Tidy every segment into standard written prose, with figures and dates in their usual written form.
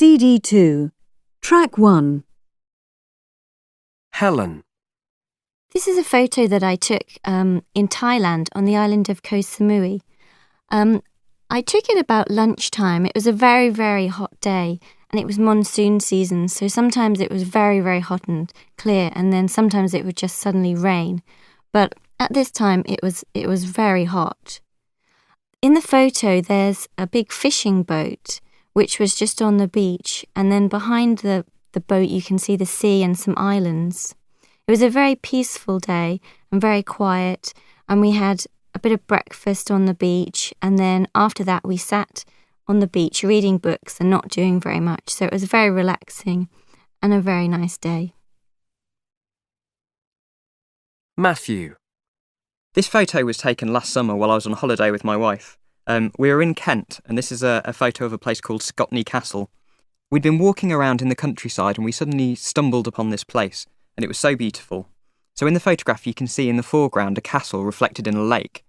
CD2, Track 1. Helen. This is a photo that I took in Thailand on the island of Koh Samui. I took it about lunchtime. It was a very, very hot day and it was monsoon season, so sometimes it was very, very hot and clear, and then sometimes it would just suddenly rain. But at this time it was very hot. In the photo there's a big fishing boat which was just on the beach, and then behind the boat you can see the sea and some islands. It was a very peaceful day and very quiet, and we had a bit of breakfast on the beach, and then after that we sat on the beach reading books and not doing very much. So it was very relaxing and a very nice day. Matthew. This photo was taken last summer while I was on holiday with my wife. We were in Kent, and this is a photo of a place called Scotney Castle. We'd been walking around in the countryside and we suddenly stumbled upon this place, and it was so beautiful. So in the photograph you can see in the foreground a castle reflected in a lake.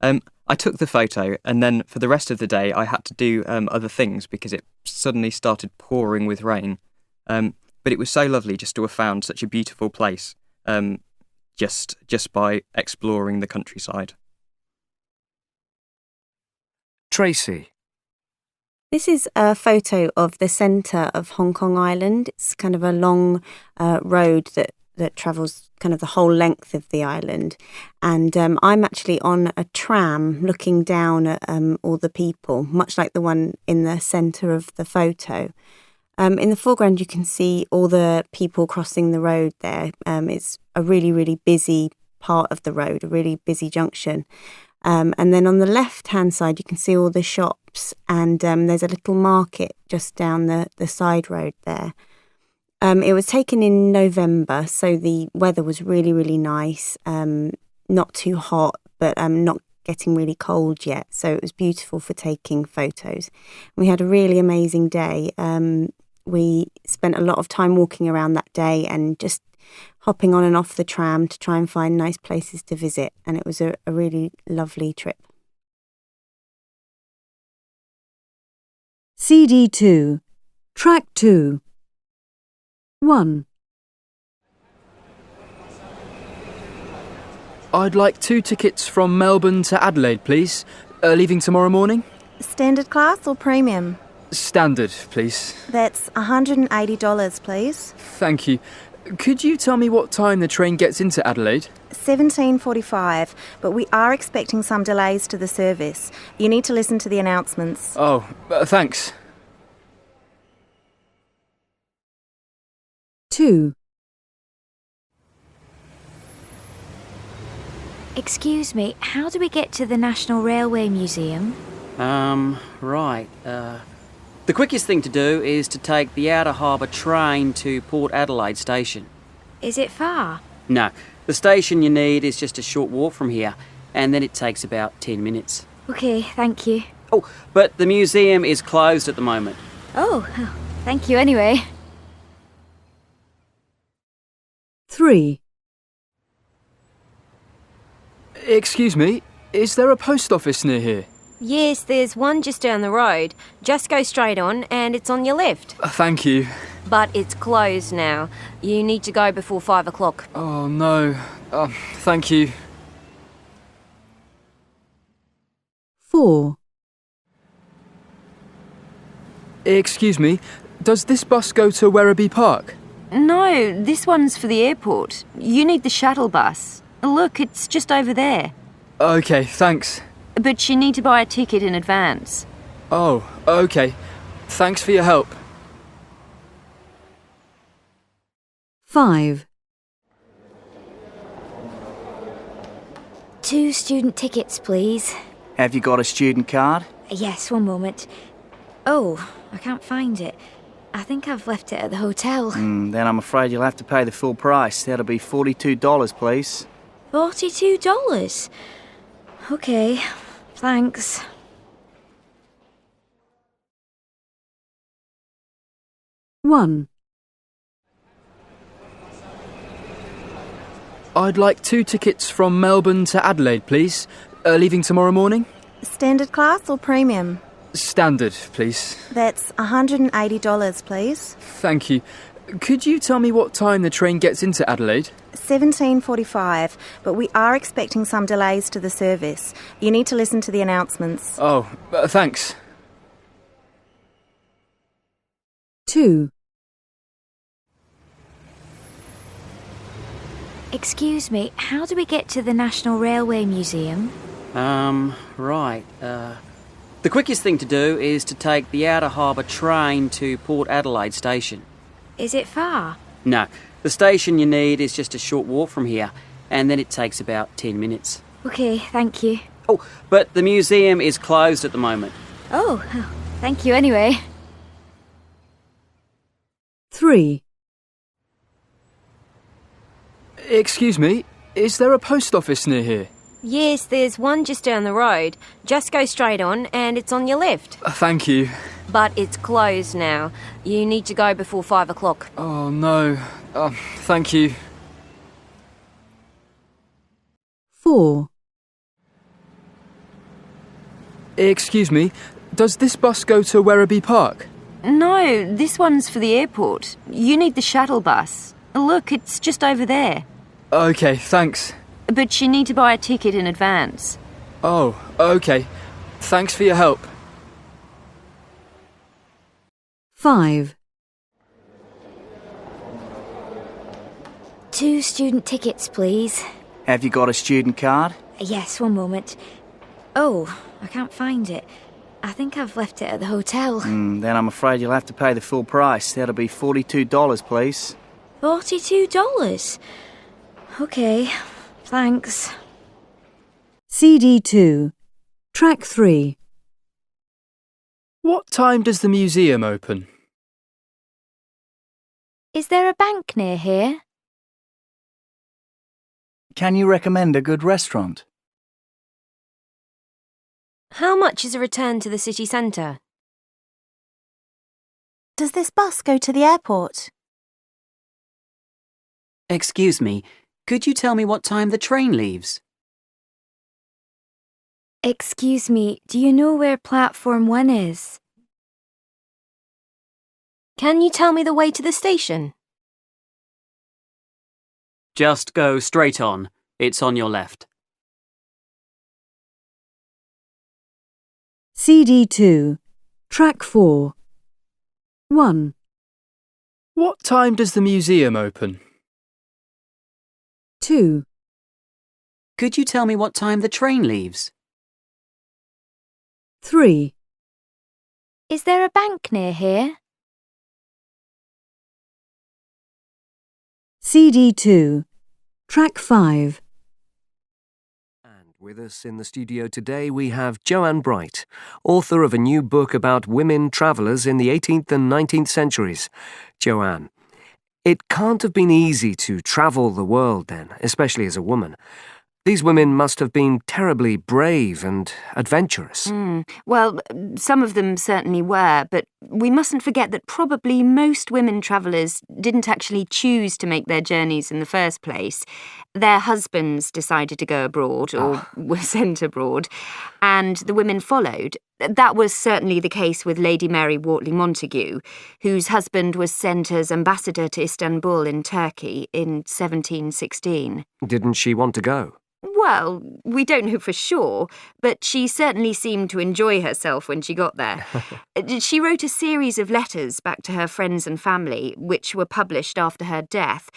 I took the photo, and then for the rest of the day I had to do other things because it suddenly started pouring with rain. But it was so lovely just to have found such a beautiful place just by exploring the countryside. Tracy. This is a photo of the centre of Hong Kong Island. It's kind of a long road that travels kind of the whole length of the island. And I'm actually on a tram looking down at all the people, much like the one in the centre of the photo. In the foreground you can see all the people crossing the road there. It's a really, really busy part of the road, a really busy junction. And then on the left-hand side you can see all the shops, and there's a little market just down the side road there. It was taken in November, so the weather was really, really nice, not too hot, but not getting really cold yet, so it was beautiful for taking photos. We had a really amazing day. We spent a lot of time walking around that day and just hopping on and off the tram to try and find nice places to visit, and it was a really lovely trip. CD2, Track 2. 1. I'd like 2 tickets from Melbourne to Adelaide, please. Leaving tomorrow morning? Standard class or premium? Standard, please. That's $180, please. Thank you. Could you tell me what time the train gets into Adelaide? 17:45, but we are expecting some delays to the service. You need to listen to the announcements. Oh, thanks. 2. Excuse me, how do we get to the National Railway Museum? Right. The quickest thing to do is to take the Outer Harbour train to Port Adelaide station. Is it far? No, the station you need is just a short walk from here, and then it takes about 10 minutes. Okay, thank you. Oh, but the museum is closed at the moment. Oh, thank you anyway. 3. Excuse me, is there a post office near here? Yes, there's one just down the road. Just go straight on and it's on your left. Thank you. But it's closed now. You need to go before 5 o'clock. Oh, no. Thank you. 4. Excuse me, does this bus go to Werribee Park? No, this one's for the airport. You need the shuttle bus. Look, it's just over there. Okay, thanks. But you need to buy a ticket in advance. Oh, okay. Thanks for your help. 5. 2 student tickets, please. Have you got a student card? Yes, one moment. Oh, I can't find it. I think I've left it at the hotel. Then I'm afraid you'll have to pay the full price. That'll be $42, please. $42? Okay, thanks. 1. I'd like 2 tickets from Melbourne to Adelaide, please. Leaving tomorrow morning? Standard class or premium? Standard, please. That's $180, please. Thank you. Could you tell me what time the train gets into Adelaide? 17:45, but we are expecting some delays to the service. You need to listen to the announcements. Oh, thanks. 2, Excuse me, how do we get to the National Railway Museum? Right. The quickest thing to do is to take the Outer Harbour train to Port Adelaide station. Is it far? No, the station you need is just a short walk from here, and then it takes about 10 minutes. Okay, thank you. Oh, but the museum is closed at the moment. Oh, thank you anyway. 3, Excuse me, is there a post office near here? Yes, there's one just down the road. Just go straight on and it's on your left. Thank you. But it's closed now. You need to go before 5 o'clock. Oh, no. Thank you. 4, Excuse me, does this bus go to Werribee Park? No, this one's for the airport. You need the shuttle bus. Look, it's just over there. Okay, thanks. But you need to buy a ticket in advance. Oh, okay. Thanks for your help. 5, 2 student tickets, please. Have you got a student card? Yes, one moment. Oh, I can't find it. I think I've left it at the hotel. Then I'm afraid you'll have to pay the full price. That'll be $42, please. $42? Okay, thanks. CD 2, Track 3, What time does the museum open? Is there a bank near here? Can you recommend a good restaurant? How much is a return to the city centre? Does this bus go to the airport? Excuse me, could you tell me what time the train leaves? Excuse me, do you know where platform 1 is? Can you tell me the way to the station? Just go straight on. It's on your left. CD 2, Track 4, 1, What time does the museum open? 2, Could you tell me what time the train leaves? 3, Is there a bank near here? CD 2, Track 5, And with us in the studio today we have Joanne Bright, author of a new book about women travellers in the 18th and 19th centuries. Joanne, it can't have been easy to travel the world then, especially as a woman. These women must have been terribly brave and adventurous. Well, some of them certainly were, but we mustn't forget that probably most women travellers didn't actually choose to make their journeys in the first place. Their husbands decided to go abroad or were sent abroad, and the women followed. That was certainly the case with Lady Mary Wortley Montagu, whose husband was sent as ambassador to Istanbul in Turkey in 1716. Didn't she want to go? Well, we don't know for sure, but she certainly seemed to enjoy herself when she got there. She wrote a series of letters back to her friends and family, which were published after her death.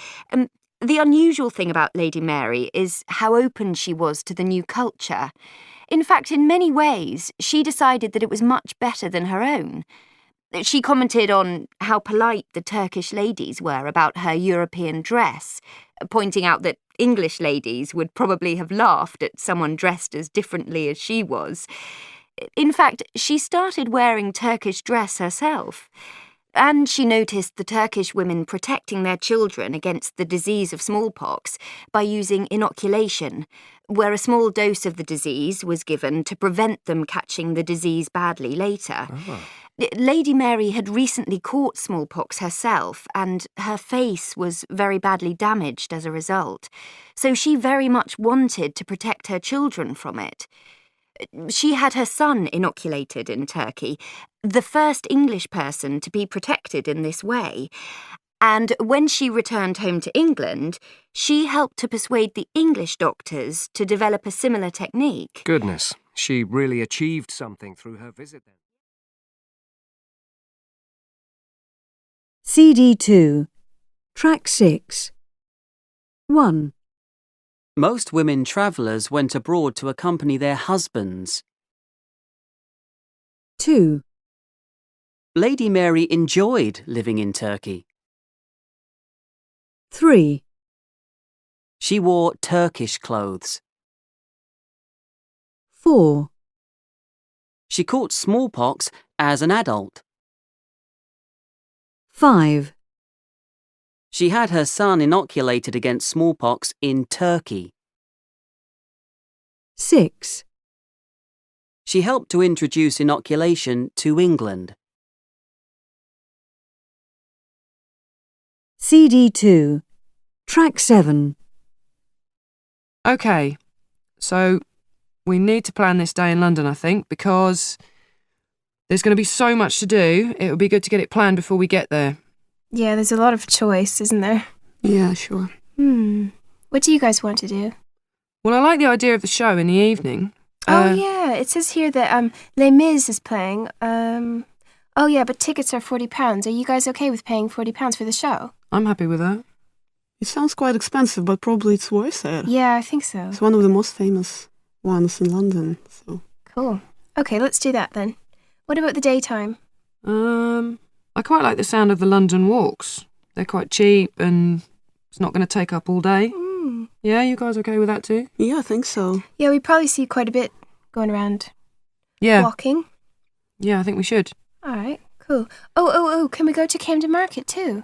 The unusual thing about Lady Mary is how open she was to the new culture. In fact, in many ways, she decided that it was much better than her own. She commented on how polite the Turkish ladies were about her European dress, pointing out that English ladies would probably have laughed at someone dressed as differently as she was. In fact, she started wearing Turkish dress herself. And she noticed the Turkish women protecting their children against the disease of smallpox by using inoculation, where a small dose of the disease was given to prevent them catching the disease badly later. Lady Mary had recently caught smallpox herself, and her face was very badly damaged as a result. So she very much wanted to protect her children from it. She had her son inoculated in Turkey, the first English person to be protected in this way. And when she returned home to England, she helped to persuade the English doctors to develop a similar technique. Goodness, she really achieved something through her visit then. CD2, Track 6. 1, Most women travellers went abroad to accompany their husbands. 2, Lady Mary enjoyed living in Turkey. 3, She wore Turkish clothes. 4, She caught smallpox as an adult. 5, She had her son inoculated against smallpox in Turkey. 6, She helped to introduce inoculation to England. CD2, Track 7. OK, so we need to plan this day in London, I think, because there's going to be so much to do. It would be good to get it planned before we get there. Yeah, there's a lot of choice, isn't there? Yeah, sure. What do you guys want to do? Well, I like the idea of the show in the evening. Oh, yeah, it says here that Les Mis is playing. Oh, yeah, but tickets are £40. Are you guys okay with paying £40 for the show? I'm happy with that. It sounds quite expensive, but probably it's worth it. Yeah, I think so. It's one of the most famous ones in London, so... Cool. Okay, let's do that then. What about the daytime? I quite like the sound of the London walks. They're quite cheap and it's not going to take up all day. Yeah, you guys okay with that too? Yeah, I think so. Yeah, we probably see quite a bit going around. Yeah. Walking. Yeah, I think we should. All right, cool. Oh, can we go to Camden Market too?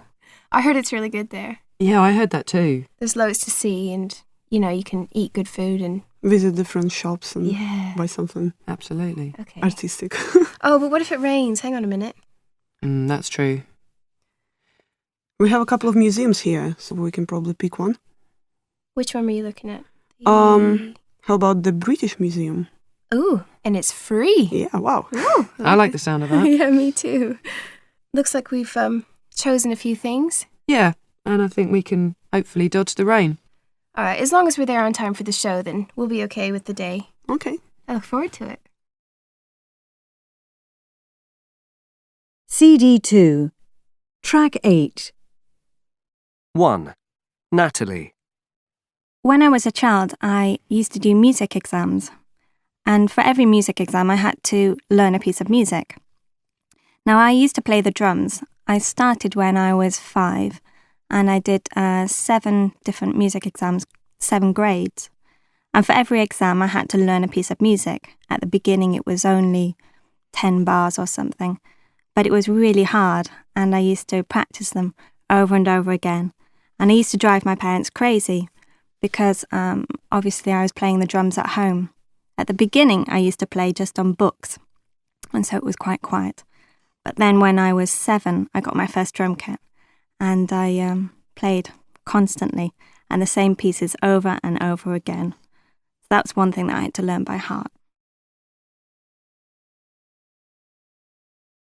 I heard it's really good there. Yeah, I heard that too. There's loads to see and, you can eat good food and... Visit different shops and buy something. Absolutely. Okay. Artistic. Oh, but what if it rains? Hang on a minute. That's true. We have a couple of museums here, so we can probably pick one. Which one were you looking at? How about the British Museum? Ooh, and it's free. Yeah, wow. Ooh, I like the sound of that. Yeah, me too. Looks like we've chosen a few things. Yeah, and I think we can hopefully dodge the rain. All right, as long as we're there on time for the show, then we'll be okay with the day. Okay. I look forward to it. CD2, Track 8. 1, Natalie. When I was a child, I used to do music exams. And for every music exam, I had to learn a piece of music. Now, I used to play the drums. I started when I was 5, and I did 7 different music exams, 7 grades. And for every exam, I had to learn a piece of music. At the beginning, it was only 10 bars or something. But it was really hard, and I used to practice them over and over again. And I used to drive my parents crazy because obviously I was playing the drums at home. At the beginning, I used to play just on books, and so it was quite quiet. But then when I was 7, I got my first drum kit, and I played constantly, and the same pieces over and over again. So that's one thing that I had to learn by heart.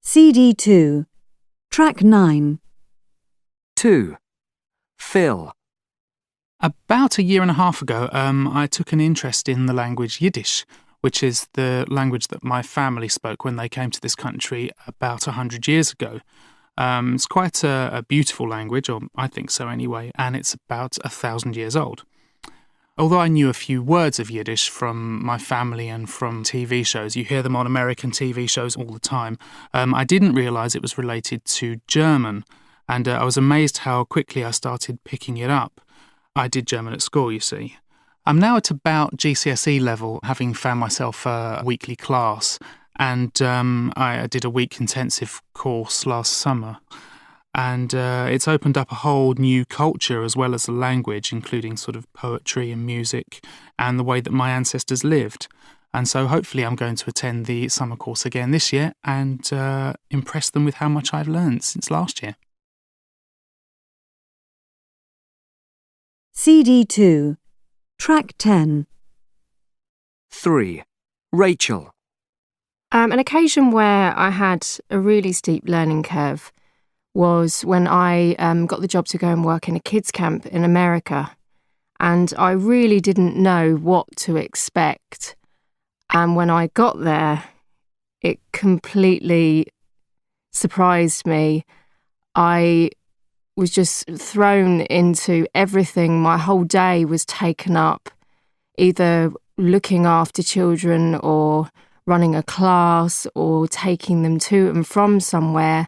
CD2, Track 9. 2, Phil. About a year and a half ago, I took an interest in the language Yiddish, which is the language that my family spoke when they came to this country about 100 years ago. It's quite a beautiful language, or I think so anyway, and it's about 1,000 years old. Although I knew a few words of Yiddish from my family and from TV shows, you hear them on American TV shows all the time, I didn't realise it was related to German, and I was amazed how quickly I started picking it up. I did German at school, you see. I'm now at about GCSE level, having found myself a weekly class, and I did a week intensive course last summer. And it's opened up a whole new culture as well as the language, including sort of poetry and music and the way that my ancestors lived. And so hopefully I'm going to attend the summer course again this year and impress them with how much I've learned since last year. CD2, Track 10. 3, Rachel. An occasion where I had a really steep learning curve was when I got the job to go and work in a kids' camp in America. And I really didn't know what to expect. And when I got there, it completely surprised me. I was just thrown into everything. My whole day was taken up, either looking after children or running a class or taking them to and from somewhere.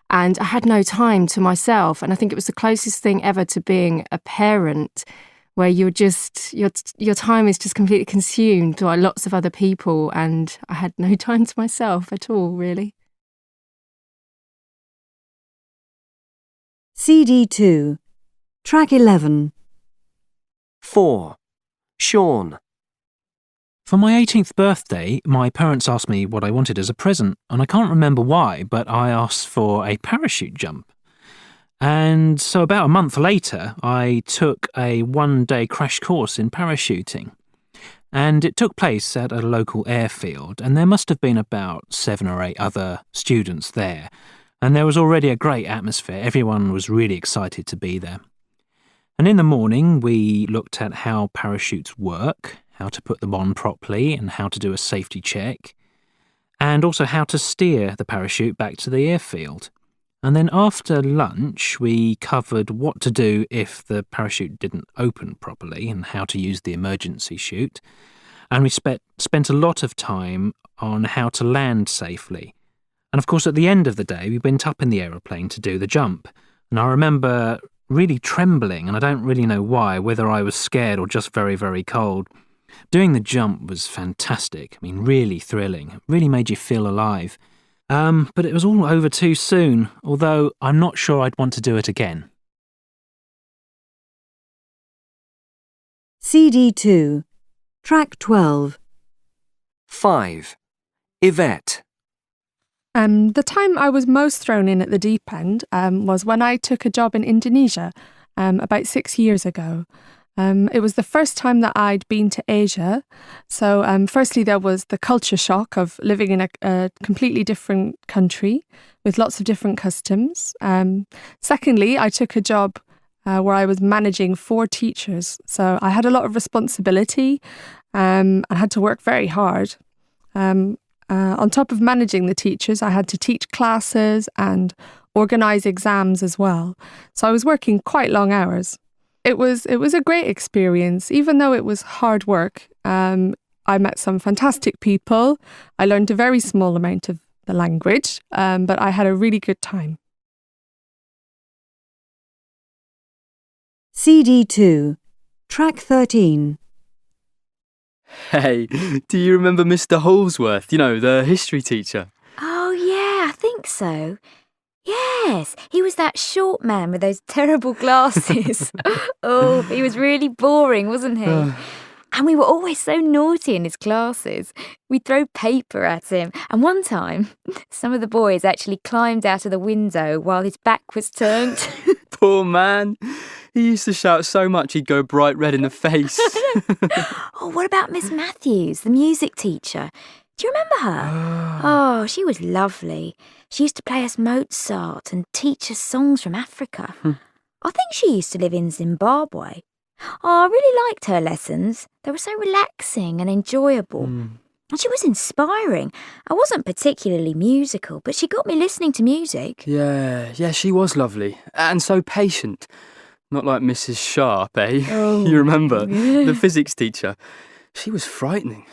And I had no time to myself. And I think it was the closest thing ever to being a parent, where you're just, your time is just completely consumed by lots of other people, and I had no time to myself at all, really. CD2, track 11. 4. Sean. For my 18th birthday, my parents asked me what I wanted as a present, and I can't remember why, but I asked for a parachute jump. And so about a month later, I took a one-day crash course in parachuting. And it took place at a local airfield, and there must have been about 7 or 8 other students there. And there was already a great atmosphere. Everyone was really excited to be there. And in the morning, we looked at how parachutes work, how to put them on properly, and how to do a safety check, and also how to steer the parachute back to the airfield. And then after lunch, we covered what to do if the parachute didn't open properly and how to use the emergency chute. And we spent a lot of time on how to land safely. And of course, at the end of the day, we went up in the aeroplane to do the jump. And I remember really trembling, and I don't really know why, whether I was scared or just very, very cold. Doing the jump was fantastic. I mean, really thrilling. It really made you feel alive. But it was all over too soon, although I'm not sure I'd want to do it again. CD2, track 12. 5. Yvette. The time I was most thrown in at the deep end was when I took a job in Indonesia about 6 years ago. It was the first time that I'd been to Asia. So firstly, there was the culture shock of living in a completely different country with lots of different customs. Secondly, I took a job where I was managing 4 teachers. So I had a lot of responsibility and had to work very hard. On top of managing the teachers, I had to teach classes and organise exams as well. So I was working quite long hours. It was a great experience, even though it was hard work. I met some fantastic people. I learned a very small amount of the language, but I had a really good time. CD2, track 13. Hey, do you remember Mr. Holsworth, the history teacher? Oh, yeah, I think so. Yes, he was that short man with those terrible glasses. Oh, he was really boring, wasn't he? And we were always so naughty in his classes. We'd throw paper at him. And one time, some of the boys actually climbed out of the window while his back was turned. Poor man. He used to shout so much he'd go bright red in the face. Oh, what about Miss Matthews, the music teacher? Do you remember her? Oh, she was lovely. She used to play us Mozart and teach us songs from Africa. I think she used to live in Zimbabwe. Oh, I really liked her lessons. They were so relaxing and enjoyable. And she was inspiring. I wasn't particularly musical, but she got me listening to music. Yeah, she was lovely. And so patient. Not like Mrs. Sharp, eh? Oh, you remember? yeah. The physics teacher. She was frightening.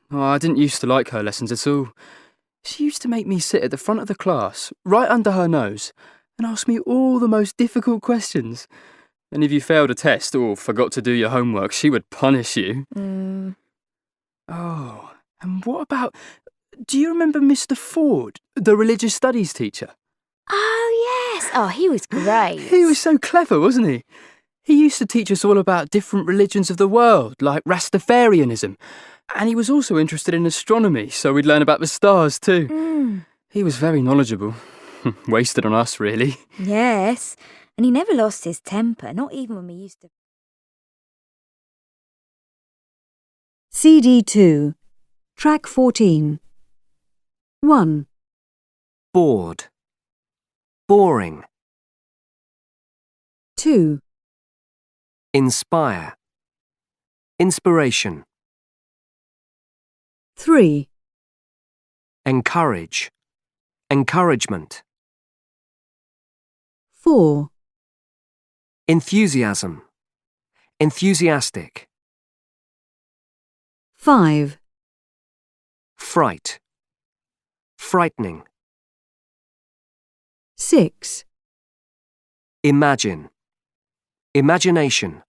Oh, I didn't used to like her lessons at all. She used to make me sit at the front of the class, right under her nose, and ask me all the most difficult questions. And if you failed a test or forgot to do your homework, she would punish you. Oh, and what about... Do you remember Mr. Ford, the religious studies teacher? Oh, yes. Oh, he was great. He was so clever, wasn't he? He used to teach us all about different religions of the world, like Rastafarianism. And he was also interested in astronomy, so we'd learn about the stars too. He was very knowledgeable. Wasted on us, really. Yes. And he never lost his temper, not even when we used to... CD2, Track 14. 1, Bored. Boring. 2, Inspire. Inspiration. 3, Encourage. Encouragement. 4, Enthusiasm. Enthusiastic. 5, Fright. Frightening. 6, Imagine. Imagination.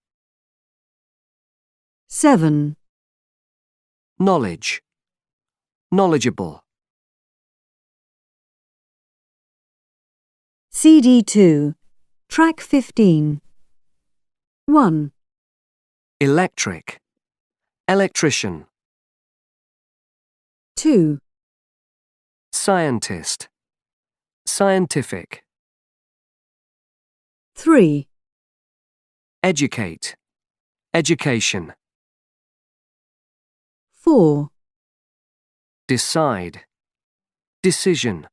7, Knowledge. Knowledgeable. CD2, Track 15. 1, Electric. Electrician. 2, Scientist. Scientific. 3, Educate. Education. 4, Decide. Decision.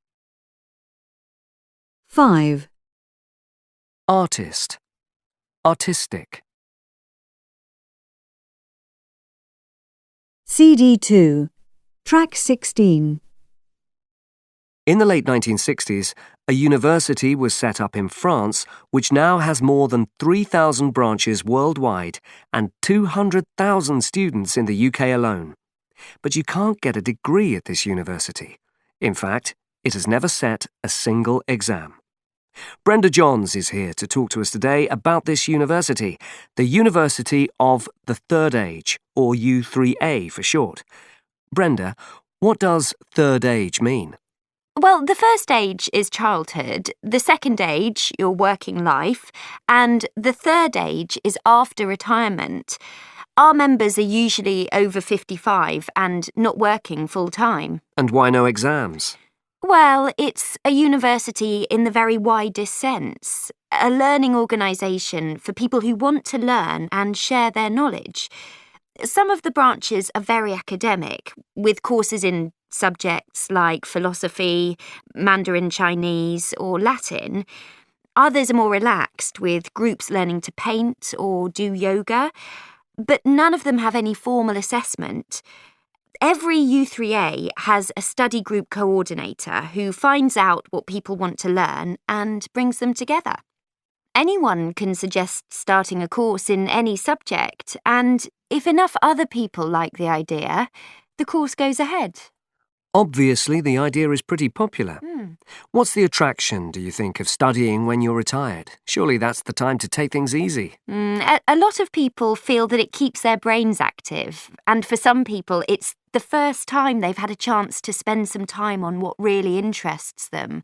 5, Artist. Artistic. CD2, Track 16. In the late 1960s, a university was set up in France which now has more than 3,000 branches worldwide and 200,000 students in the UK alone. But you can't get a degree at this university. In fact, it has never set a single exam. Brenda Johns is here to talk to us today about this university, the University of the Third Age, or U3A for short. Brenda, what does Third Age mean? Well, the first age is childhood, the second age, your working life, and the third age is after retirement. Our members are usually over 55 and not working full-time. And why no exams? Well, it's a university in the very widest sense, a learning organisation for people who want to learn and share their knowledge. Some of the branches are very academic, with courses in subjects like philosophy, Mandarin Chinese or Latin. Others are more relaxed, with groups learning to paint or do yoga, but none of them have any formal assessment. Every U3A has a study group coordinator who finds out what people want to learn and brings them together. Anyone can suggest starting a course in any subject, and if enough other people like the idea, the course goes ahead. Obviously, the idea is pretty popular. What's the attraction, do you think, of studying when you're retired? Surely that's the time to take things easy. A lot of people feel that it keeps their brains active, and for some people it's the first time they've had a chance to spend some time on what really interests them.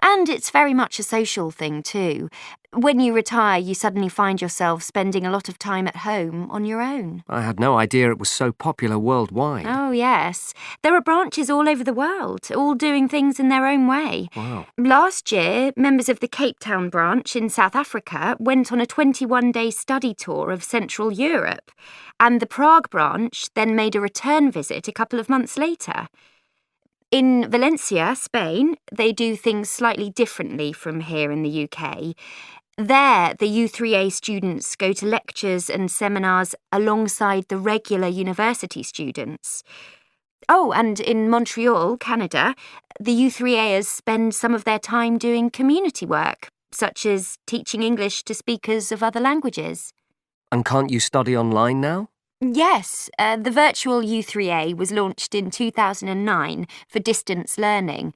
And it's very much a social thing too. When you retire, you suddenly find yourself spending a lot of time at home on your own. I had no idea it was so popular worldwide. Oh, yes. There are branches all over the world, all doing things in their own way. Wow. Last year, members of the Cape Town branch in South Africa went on a 21-day study tour of Central Europe, and the Prague branch then made a return visit a couple of months later. In Valencia, Spain, they do things slightly differently from here in the UK. There, the U3A students go to lectures and seminars alongside the regular university students. Oh, and in Montreal, Canada, the U3Aers spend some of their time doing community work, such as teaching English to speakers of other languages. And can't you study online now? Yes, the virtual U3A was launched in 2009 for distance learning.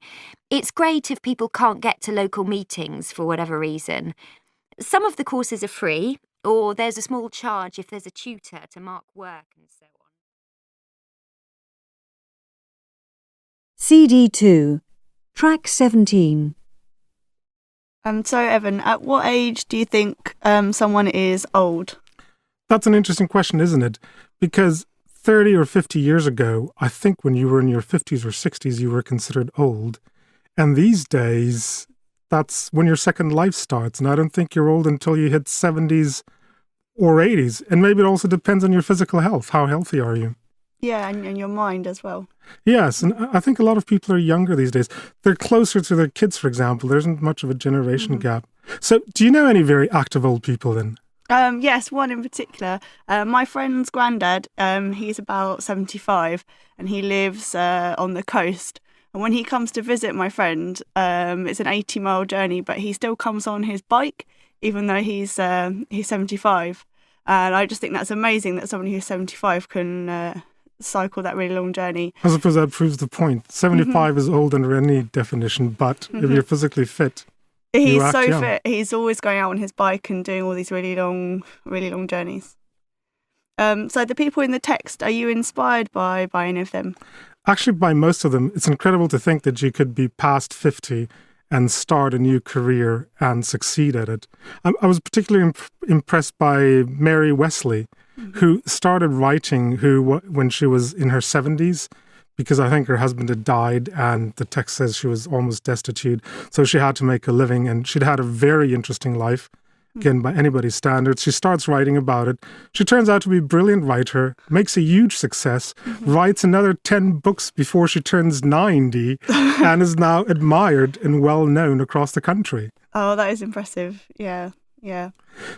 It's great if people can't get to local meetings for whatever reason. Some of the courses are free, or there's a small charge if there's a tutor to mark work and so on. CD2, Track 17. So, Evan, at what age do you think someone is old? That's an interesting question, isn't it? Because 30 or 50 years ago, I think when you were in your 50s or 60s, you were considered old. And these days, that's when your second life starts. And I don't think you're old until you hit 70s or 80s. And maybe it also depends on your physical health. How healthy are you? Yeah, and your mind as well. Yes, and I think a lot of people are younger these days. They're closer to their kids, for example. There isn't much of a generation gap. So do you know any very active old people then? Yes, one in particular. My friend's granddad, he's about 75 and he lives on the coast. And when he comes to visit my friend, it's an 80-mile journey, but he still comes on his bike, even though he's 75. And I just think that's amazing that someone who's 75 can cycle that really long journey. I suppose that proves the point. 75 is old under any definition, but if you're physically fit, he's you act so young. fit. He's always going out on his bike and doing all these really long journeys. So the people in the text, are you inspired by any of them? Actually, by most of them. It's incredible to think that you could be past 50 and start a new career and succeed at it. I was particularly impressed by Mary Wesley, who started writing when she was in her 70s, because I think her husband had died and the text says she was almost destitute. So she had to make a living, and she'd had a very interesting life, again, by anybody's standards. She starts writing about it. She turns out to be a brilliant writer, makes a huge success, writes another 10 books before she turns 90, and is now admired and well known across the country. Oh, that is impressive. Yeah.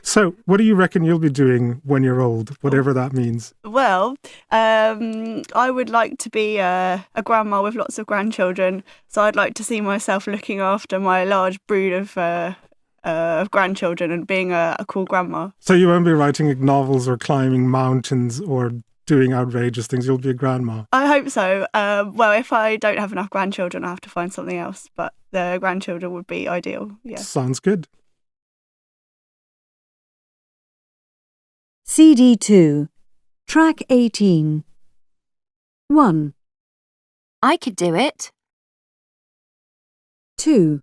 So what do you reckon you'll be doing when you're old, whatever that means? Well, I would like to be a grandma with lots of grandchildren. So I'd like to see myself looking after my large brood of grandchildren and being a cool grandma. So you won't be writing novels or climbing mountains or doing outrageous things. You'll be a grandma. I hope so. Well, if I don't have enough grandchildren, I have to find something else. But the grandchildren would be ideal. Yeah. Sounds good. CD2, track 18. 1, I could do it. 2,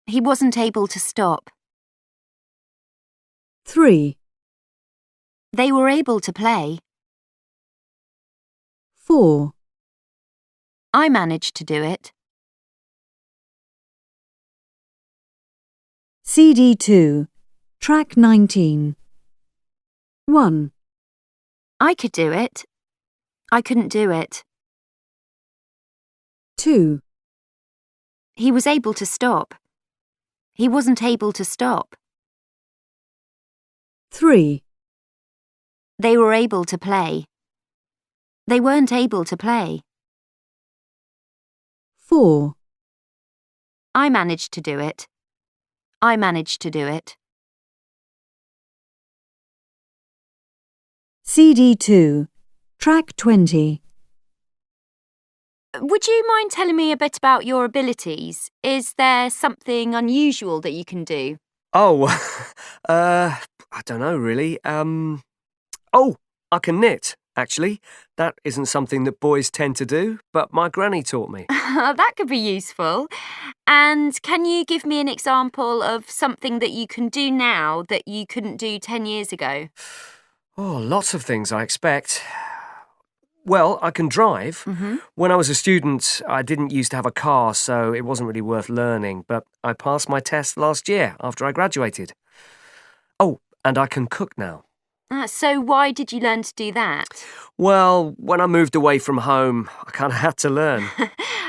He wasn't able to stop. 3, They were able to play. 4, I managed to do it. CD2, track 19. 1, I could do it. I couldn't do it. 2, He was able to stop. He wasn't able to stop. 3, They were able to play. They weren't able to play. 4, I managed to do it. I managed to do it. CD2, track 20. Would you mind telling me a bit about your abilities? Is there something unusual that you can do? Oh, I don't know really. Oh, I can knit, actually. That isn't something that boys tend to do, but my granny taught me. That could be useful. And can you give me an example of something that you can do now that you couldn't do 10 years ago? Oh, lots of things, I expect. Well, I can drive. When I was a student, I didn't used to have a car, so it wasn't really worth learning, but I passed my test last year after I graduated. Oh, and I can cook now. So why did you learn to do that? Well, when I moved away from home, I kind of had to learn.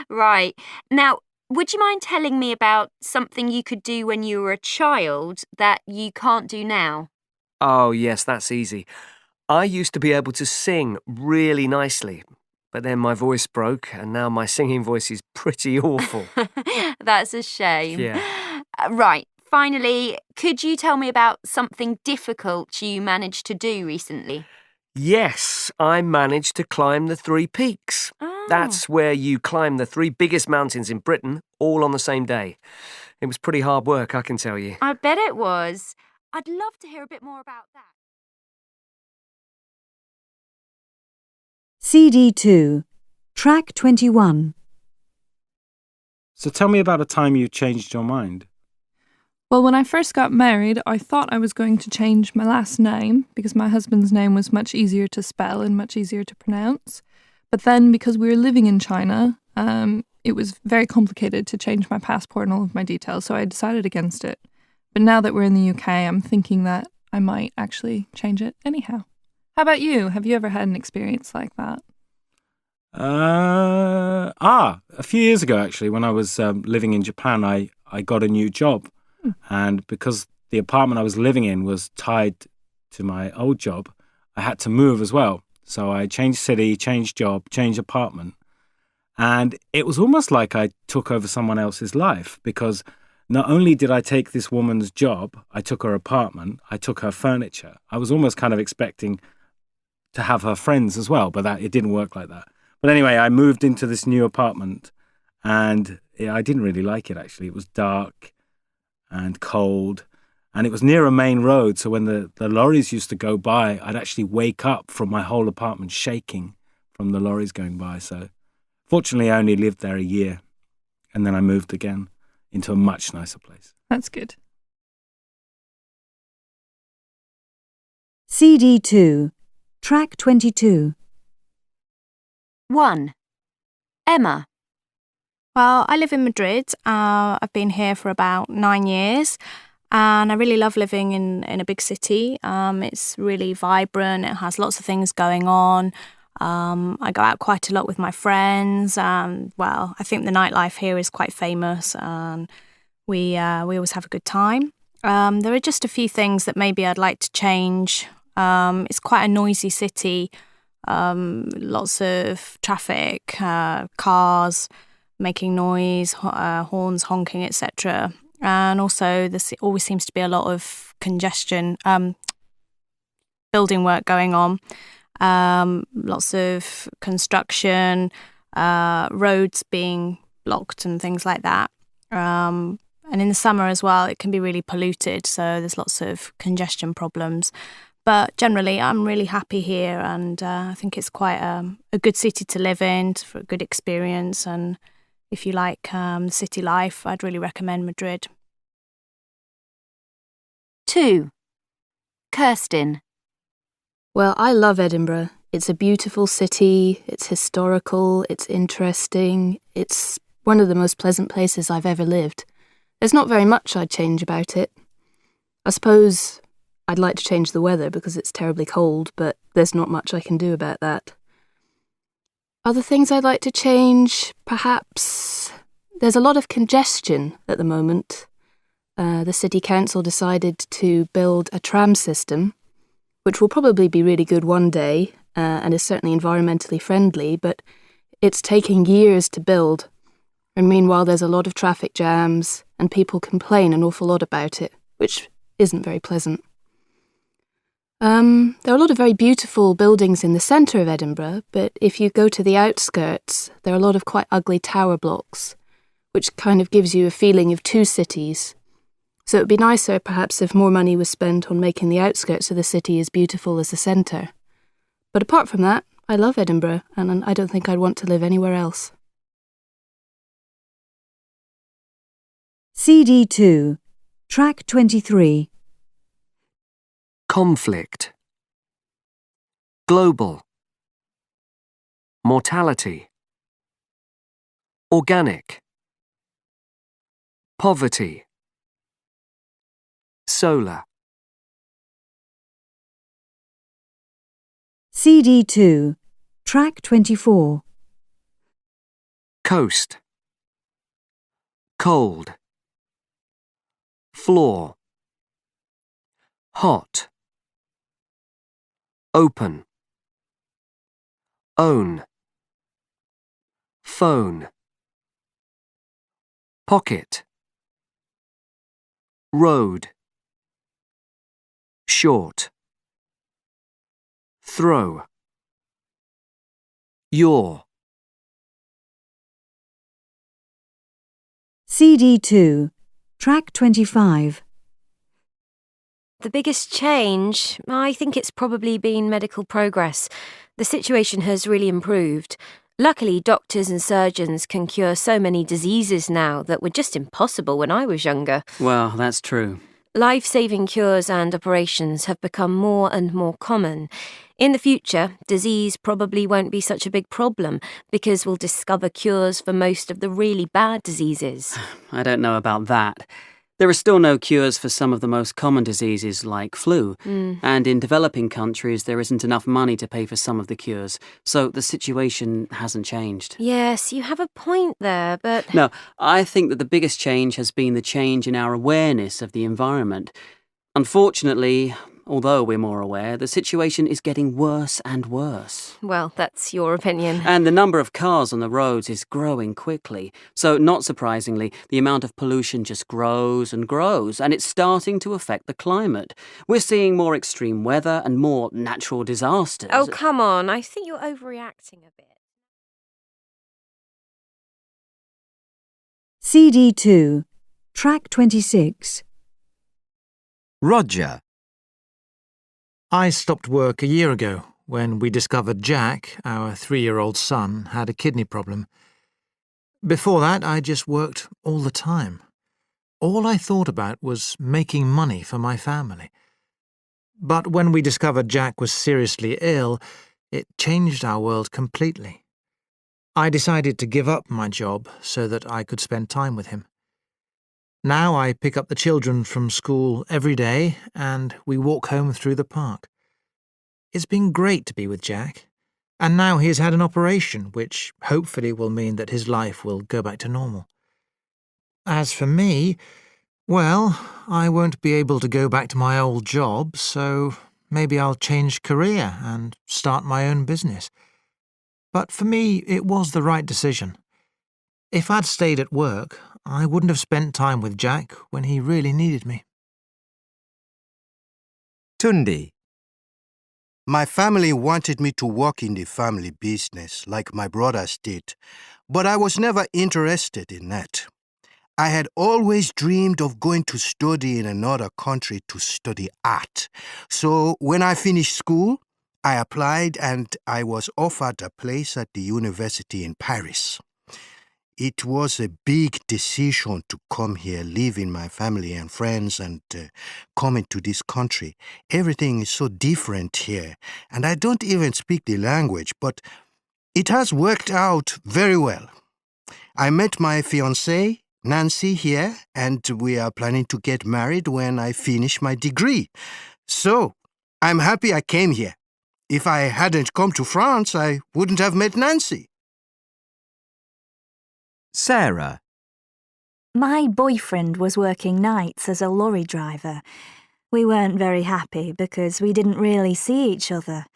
Right. Now, would you mind telling me about something you could do when you were a child that you can't do now? Oh, yes, that's easy. I used to be able to sing really nicely, but then my voice broke and now my singing voice is pretty awful. That's a shame. Yeah. Right. Finally, could you tell me about something difficult you managed to do recently? Yes, I managed to climb the 3 peaks. That's where you climb the 3 biggest mountains in Britain all on the same day. It was pretty hard work, I can tell you. I bet it was. I'd love to hear a bit more about that. CD2, track 21. So tell me about a time you changed your mind. Well, when I first got married, I thought I was going to change my last name because my husband's name was much easier to spell and much easier to pronounce. But then, because we were living in China, it was very complicated to change my passport and all of my details, so I decided against it. But now that we're in the UK, I'm thinking that I might actually change it anyhow. How about you? Have you ever had an experience like that? A few years ago, actually, when I was living in Japan, I got a new job. And because the apartment I was living in was tied to my old job, I had to move as well. So I changed city, changed job, changed apartment. And it was almost like I took over someone else's life, because not only did I take this woman's job, I took her apartment, I took her furniture. I was almost kind of expecting to have her friends as well, but it didn't work like that. But anyway, I moved into this new apartment, and I didn't really like it, actually. It was dark and cold, and it was near a main road, so when the lorries used to go by, I'd actually wake up from my whole apartment shaking from the lorries going by. So fortunately, I only lived there a year, and then I moved again into a much nicer place. That's good. CD2, track 22. 1. Emma. Well, I live in Madrid. I've been here for about 9 years, and I really love living in a big city. It's really vibrant. It has lots of things going on. I go out quite a lot with my friends. Well, I think the nightlife here is quite famous, and we always have a good time. There are just a few things that maybe I'd like to change. It's quite a noisy city. Lots of traffic, cars making noise, horns honking, etc. And also there always seems to be a lot of congestion, building work going on, lots of construction, roads being blocked and things like that. And in the summer as well, it can be really polluted, so there's lots of congestion problems. But generally, I'm really happy here, and I think it's quite a good city to live in for a good experience. And if you like city life, I'd really recommend Madrid. 2. Kirsten. Well, I love Edinburgh. It's a beautiful city, it's historical, it's interesting, it's one of the most pleasant places I've ever lived. There's not very much I'd change about it. I suppose I'd like to change the weather because it's terribly cold, but there's not much I can do about that. Other things I'd like to change, perhaps there's a lot of congestion at the moment. The city council decided to build a tram system, which will probably be really good one day and is certainly environmentally friendly, but it's taking years to build. And meanwhile, there's a lot of traffic jams and people complain an awful lot about it, which isn't very pleasant. There are a lot of very beautiful buildings in the centre of Edinburgh, but if you go to the outskirts, there are a lot of quite ugly tower blocks, which kind of gives you a feeling of two cities. So it would be nicer, perhaps, if more money was spent on making the outskirts of the city as beautiful as the centre. But apart from that, I love Edinburgh, and I don't think I'd want to live anywhere else. CD2, track 23. Conflict. Global. Mortality. Organic. Poverty. Solar. CD2, track 24. Coast. Cold. Floor. Hot. Open. Own. Phone. Pocket. Road. Short. Throw. Yaw. CD2, track 25. The biggest change, I think it's probably been medical progress. The situation has really improved. Luckily, doctors and surgeons can cure so many diseases now that were just impossible when I was younger. Well, that's true. Life-saving cures and operations have become more and more common. In the future, disease probably won't be such a big problem because we'll discover cures for most of the really bad diseases. I don't know about that. There are still no cures for some of the most common diseases like flu, and in developing countries there isn't enough money to pay for some of the cures, so the situation hasn't changed. Yes, you have a point there, but... No, I think that the biggest change has been the change in our awareness of the environment. Unfortunately, although we're more aware, the situation is getting worse and worse. Well, that's your opinion. And the number of cars on the roads is growing quickly. So, not surprisingly, the amount of pollution just grows and grows, and it's starting to affect the climate. We're seeing more extreme weather and more natural disasters. Oh, come on. I think you're overreacting a bit. CD2, track 26. Roger. I stopped work a year ago when we discovered Jack, our 3-year-old son, had a kidney problem. Before that, I just worked all the time. All I thought about was making money for my family. But when we discovered Jack was seriously ill, it changed our world completely. I decided to give up my job so that I could spend time with him. Now I pick up the children from school every day and we walk home through the park. It's been great to be with Jack, and now he has had an operation which hopefully will mean that his life will go back to normal. As for me, well, I won't be able to go back to my old job, so maybe I'll change career and start my own business. But for me, it was the right decision. If I'd stayed at work, I wouldn't have spent time with Jack when he really needed me. Tundi. My family wanted me to work in the family business like my brothers did, but I was never interested in that. I had always dreamed of going to study in another country to study art. So when I finished school, I applied and I was offered a place at the university in Paris. It was a big decision to come here, leaving my family and friends and coming to this country. Everything is so different here, and I don't even speak the language, but it has worked out very well. I met my fiancée, Nancy, here, and we are planning to get married when I finish my degree. So, I'm happy I came here. If I hadn't come to France, I wouldn't have met Nancy. Sarah. My boyfriend was working nights as a lorry driver. We weren't very happy because we didn't really see each other.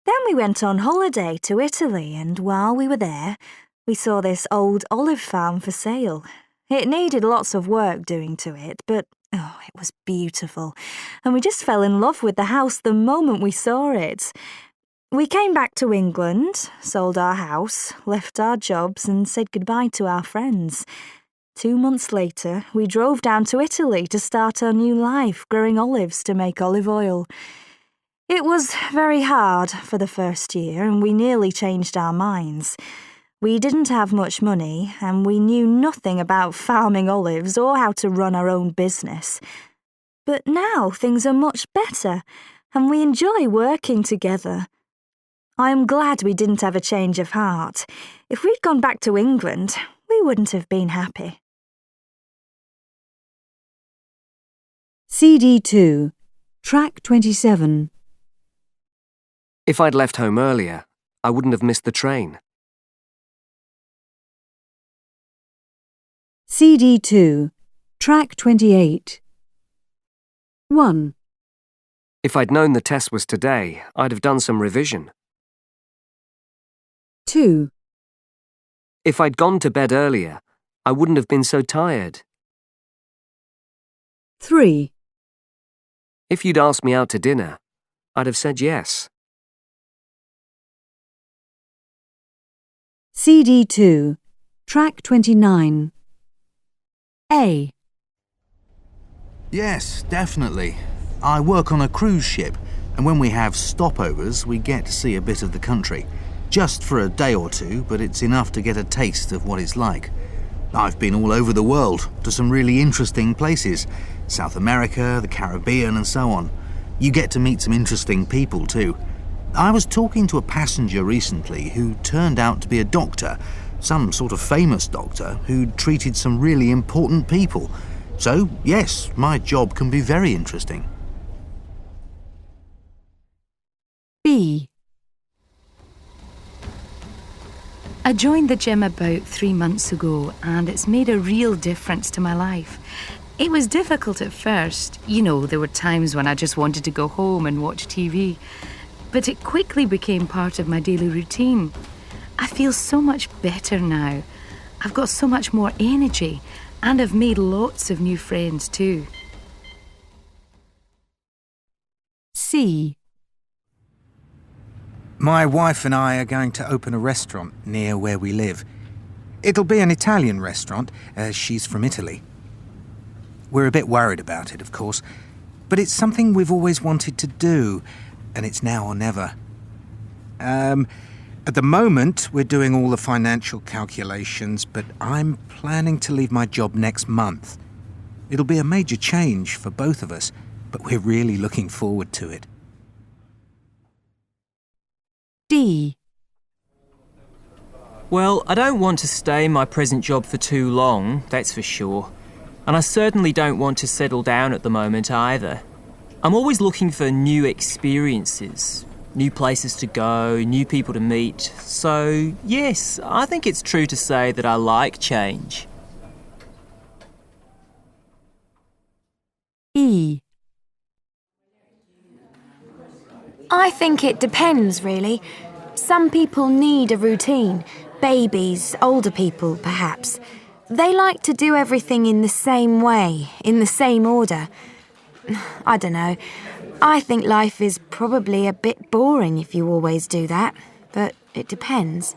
Then we went on holiday to Italy, and while we were there, we saw this old olive farm for sale. It needed lots of work doing to it, but it was beautiful, and we just fell in love with the house the moment we saw it. We came back to England, sold our house, left our jobs and said goodbye to our friends. 2 months later, we drove down to Italy to start our new life, growing olives to make olive oil. It was very hard for the first year and we nearly changed our minds. We didn't have much money and we knew nothing about farming olives or how to run our own business. But now things are much better and we enjoy working together. I am glad we didn't have a change of heart. If we'd gone back to England, we wouldn't have been happy. CD2, track 27. If I'd left home earlier, I wouldn't have missed the train. CD2, track 28. 1. If I'd known the test was today, I'd have done some revision. 2. If I'd gone to bed earlier, I wouldn't have been so tired. 3. If you'd asked me out to dinner, I'd have said yes. CD2, track 29. A. Yes, definitely. I work on a cruise ship, and when we have stopovers, we get to see a bit of the country. Just for a day or two, but it's enough to get a taste of what it's like. I've been all over the world, to some really interesting places. South America, the Caribbean, and so on. You get to meet some interesting people, too. I was talking to a passenger recently who turned out to be a doctor, some sort of famous doctor, who'd treated some really important people. So, yes, my job can be very interesting. B. I joined the gym about 3 months ago, and it's made a real difference to my life. It was difficult at first. You know, there were times when I just wanted to go home and watch TV. But it quickly became part of my daily routine. I feel so much better now. I've got so much more energy, and I've made lots of new friends too. C. My wife and I are going to open a restaurant near where we live. It'll be an Italian restaurant, as she's from Italy. We're a bit worried about it, of course, but it's something we've always wanted to do, and it's now or never. At the moment, we're doing all the financial calculations, but I'm planning to leave my job next month. It'll be a major change for both of us, but we're really looking forward to it. D. Well, I don't want to stay in my present job for too long, that's for sure. And I certainly don't want to settle down at the moment either. I'm always looking for new experiences, new places to go, new people to meet. So, yes, I think it's true to say that I like change. E. I think it depends, really. Some people need a routine. Babies, older people, perhaps. They like to do everything in the same way, in the same order. I don't know. I think life is probably a bit boring if you always do that, but it depends.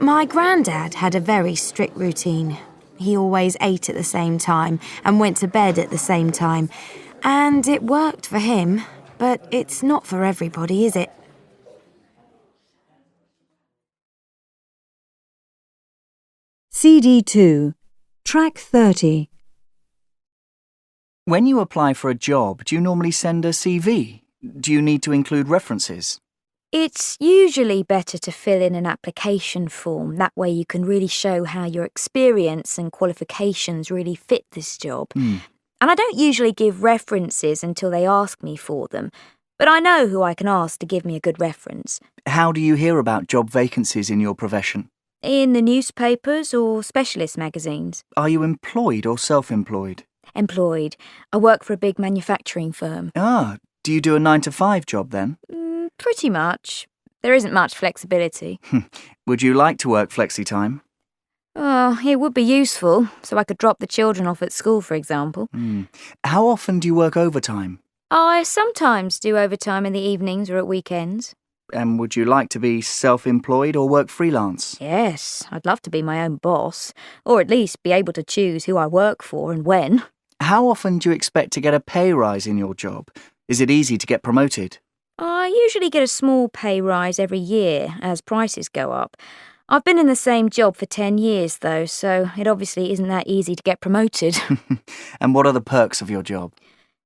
My granddad had a very strict routine. He always ate at the same time and went to bed at the same time, and it worked for him, but it's not for everybody, is it? CD2, Track 30. When you apply for a job, do you normally send a CV? Do you need to include references? It's usually better to fill in an application form. That way you can really show how your experience and qualifications really fit this job. And I don't usually give references until they ask me for them. But I know who I can ask to give me a good reference. How do you hear about job vacancies in your profession? In the newspapers or specialist magazines. Are you employed or self-employed? Employed. I work for a big manufacturing firm. Ah, do you do a 9-to-5 job then? Pretty much. There isn't much flexibility. Would you like to work flexi-time? Oh, it would be useful, so I could drop the children off at school, for example. How often do you work overtime? I sometimes do overtime in the evenings or at weekends. And would you like to be self-employed or work freelance? Yes, I'd love to be my own boss, or at least be able to choose who I work for and when. How often do you expect to get a pay rise in your job? Is it easy to get promoted? I usually get a small pay rise every year as prices go up. I've been in the same job for 10 years, though, so it obviously isn't that easy to get promoted. And what are the perks of your job?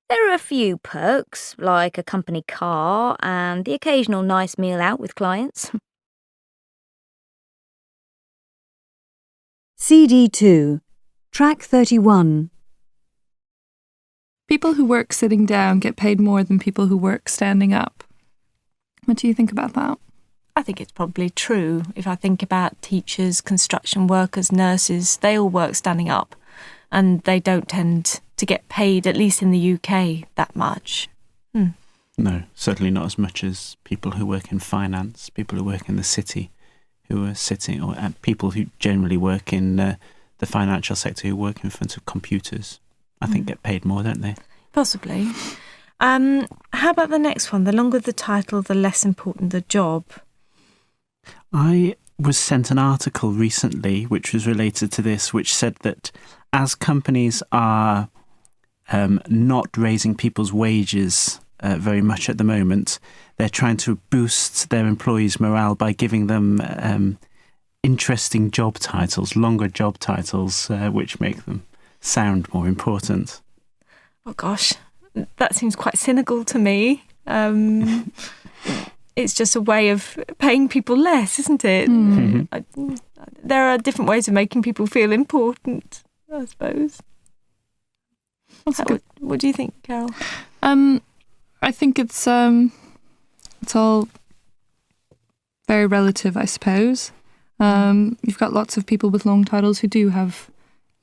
There are a few perks, like a company car and the occasional nice meal out with clients. CD2, Track 31. People who work sitting down get paid more than people who work standing up. What do you think about that? I think it's probably true. If I think about teachers, construction workers, nurses, they all work standing up. And they don't tend to get paid, at least in the UK, that much. No, certainly not as much as people who work in finance, people who work in the city, who are sitting, or people who generally work in the financial sector, who work in front of computers. I think get paid more, don't they? Possibly. How about the next one? The longer the title, the less important the job. I was sent an article recently which was related to this, which said that as companies are not raising people's wages very much at the moment, they're trying to boost their employees' morale by giving them interesting job titles, longer job titles, which make them sound more important. Oh gosh, that seems quite cynical to me. It's just a way of paying people less, isn't it? There are different ways of making people feel important, I suppose. What do you think, Carol? I think it's all very relative, I suppose. You've got lots of people with long titles who do have,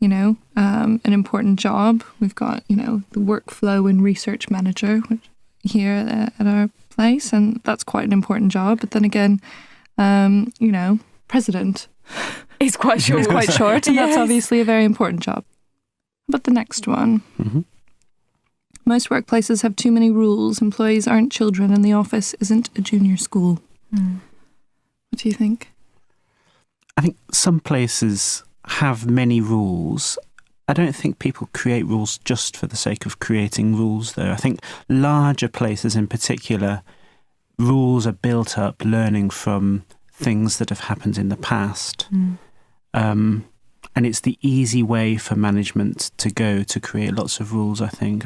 an important job. We've got, the workflow and research manager here at our place, and that's quite an important job. But then again, president is quite short. And that's obviously a very important job. But the next one. Mm-hmm. Most workplaces have too many rules. Employees aren't children, and the office isn't a junior school. What do you think? I think some places have many rules. I don't think people create rules just for the sake of creating rules, though. I think larger places in particular, rules are built up learning from things that have happened in the past. And it's the easy way for management to go to create lots of rules, I think.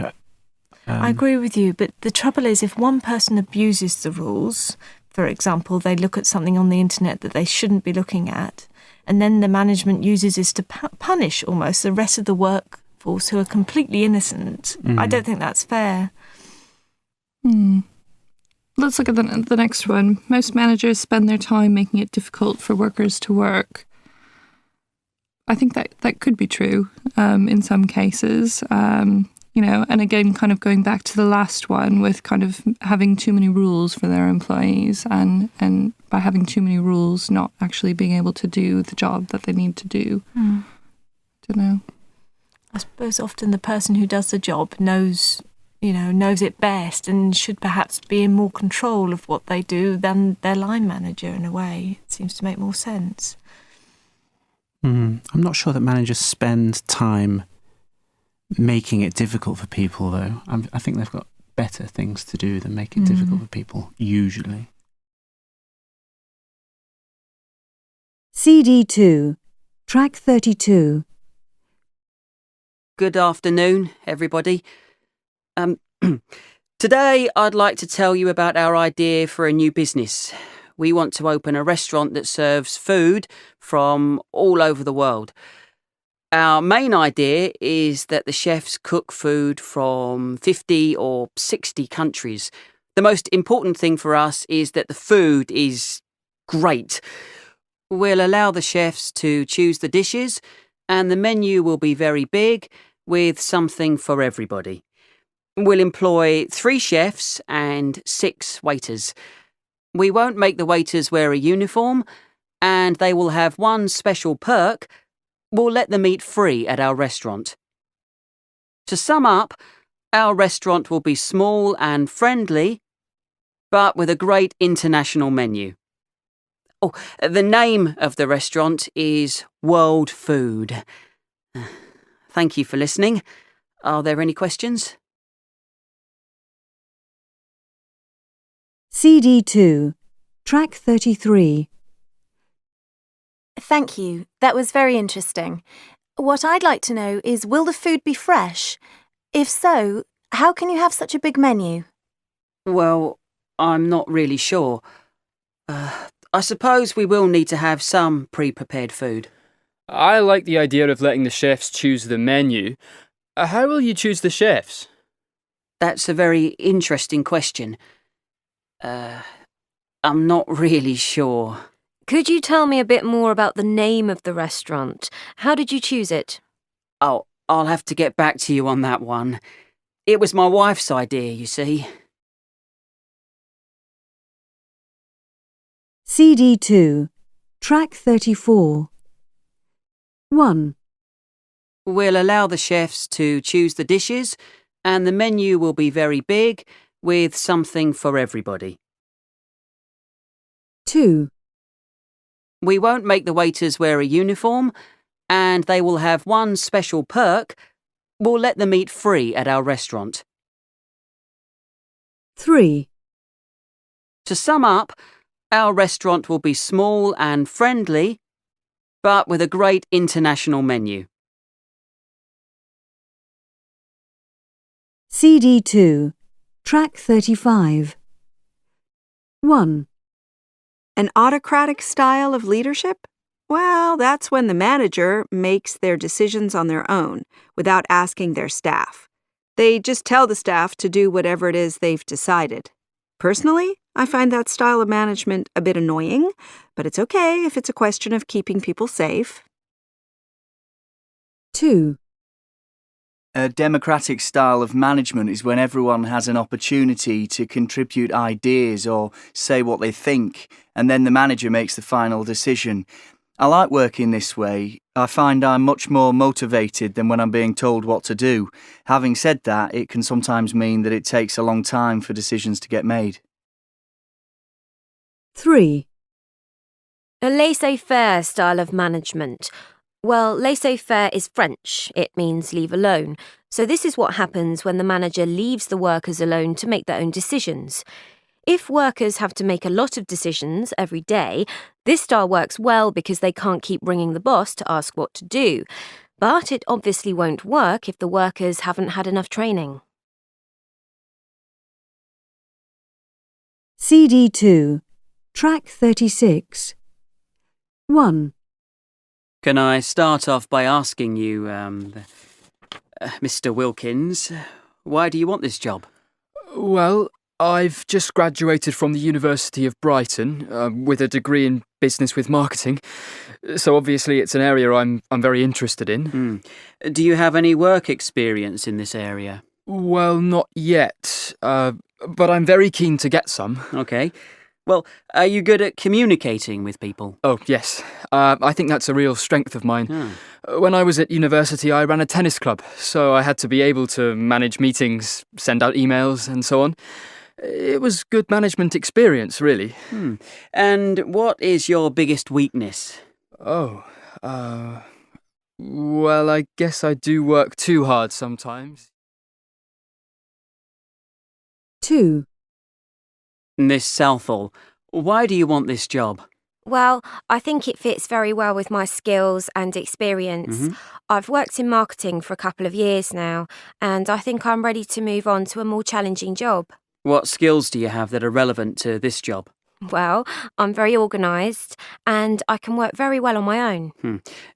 I agree with you, but the trouble is if one person abuses the rules, for example, they look at something on the internet that they shouldn't be looking at, and then the management uses this to punish almost the rest of the workforce who are completely innocent. I don't think that's fair. Let's look at the next one. Most managers spend their time making it difficult for workers to work. I think that could be true in some cases. And again, kind of going back to the last one with kind of having too many rules for their employees and by having too many rules, not actually being able to do the job that they need to do. Don't know. I suppose often the person who does the job knows it best and should perhaps be in more control of what they do than their line manager in a way. It seems to make more sense. I'm not sure that managers spend time making it difficult for people, though. I think they've got better things to do than make it difficult for people, usually. CD2, track 32. Good afternoon, everybody. Today, I'd like to tell you about our idea for a new business. We want to open a restaurant that serves food from all over the world. Our main idea is that the chefs cook food from 50 or 60 countries. The most important thing for us is that the food is great. We'll allow the chefs to choose the dishes, and the menu will be very big, with something for everybody. We'll employ 3 chefs and 6 waiters. We won't make the waiters wear a uniform, and they will have one special perk. We'll let them eat free at our restaurant. To sum up, our restaurant will be small and friendly, but with a great international menu. Oh, the name of the restaurant is World Food. Thank you for listening. Are there any questions? CD2, track 33. Thank you. That was very interesting. What I'd like to know is, will the food be fresh? If so, how can you have such a big menu? Well, I'm not really sure. I suppose we will need to have some pre-prepared food. I like the idea of letting the chefs choose the menu. How will you choose the chefs? That's a very interesting question. I'm not really sure. Could you tell me a bit more about the name of the restaurant? How did you choose it? Oh, I'll have to get back to you on that one. It was my wife's idea, you see. CD2, track 34. 1. We'll allow the chefs to choose the dishes, and the menu will be very big, with something for everybody. 2. We won't make the waiters wear a uniform, and they will have one special perk. We'll let them eat free at our restaurant. 3. To sum up, our restaurant will be small and friendly, but with a great international menu. CD2, track 35. 1. An autocratic style of leadership? Well, that's when the manager makes their decisions on their own, without asking their staff. They just tell the staff to do whatever it is they've decided. Personally, I find that style of management a bit annoying, but it's okay if it's a question of keeping people safe. 2. A democratic style of management is when everyone has an opportunity to contribute ideas or say what they think, and then the manager makes the final decision. I like working this way. I find I'm much more motivated than when I'm being told what to do. Having said that, it can sometimes mean that it takes a long time for decisions to get made. 3. A laissez-faire style of management. Well, laissez-faire is French. It means leave alone. So this is what happens when the manager leaves the workers alone to make their own decisions. If workers have to make a lot of decisions every day, this style works well because they can't keep ringing the boss to ask what to do. But it obviously won't work if the workers haven't had enough training. CD2, track 36. 1. Can I start off by asking you, Mr. Wilkins, why do you want this job? Well, I've just graduated from the University of Brighton with a degree in business with marketing, so obviously it's an area I'm very interested in. Do you have any work experience in this area? Well, not yet, but I'm very keen to get some. Okay. Well, are you good at communicating with people? Oh, yes. I think that's a real strength of mine. When I was at university, I ran a tennis club, so I had to be able to manage meetings, send out emails, and so on. It was good management experience, really. And what is your biggest weakness? Well, I guess I do work too hard sometimes. 2. Miss Southall, why do you want this job? Well, I think it fits very well with my skills and experience. I've worked in marketing for a couple of years now, and I think I'm ready to move on to a more challenging job. What skills do you have that are relevant to this job? Well, I'm very organised, and I can work very well on my own.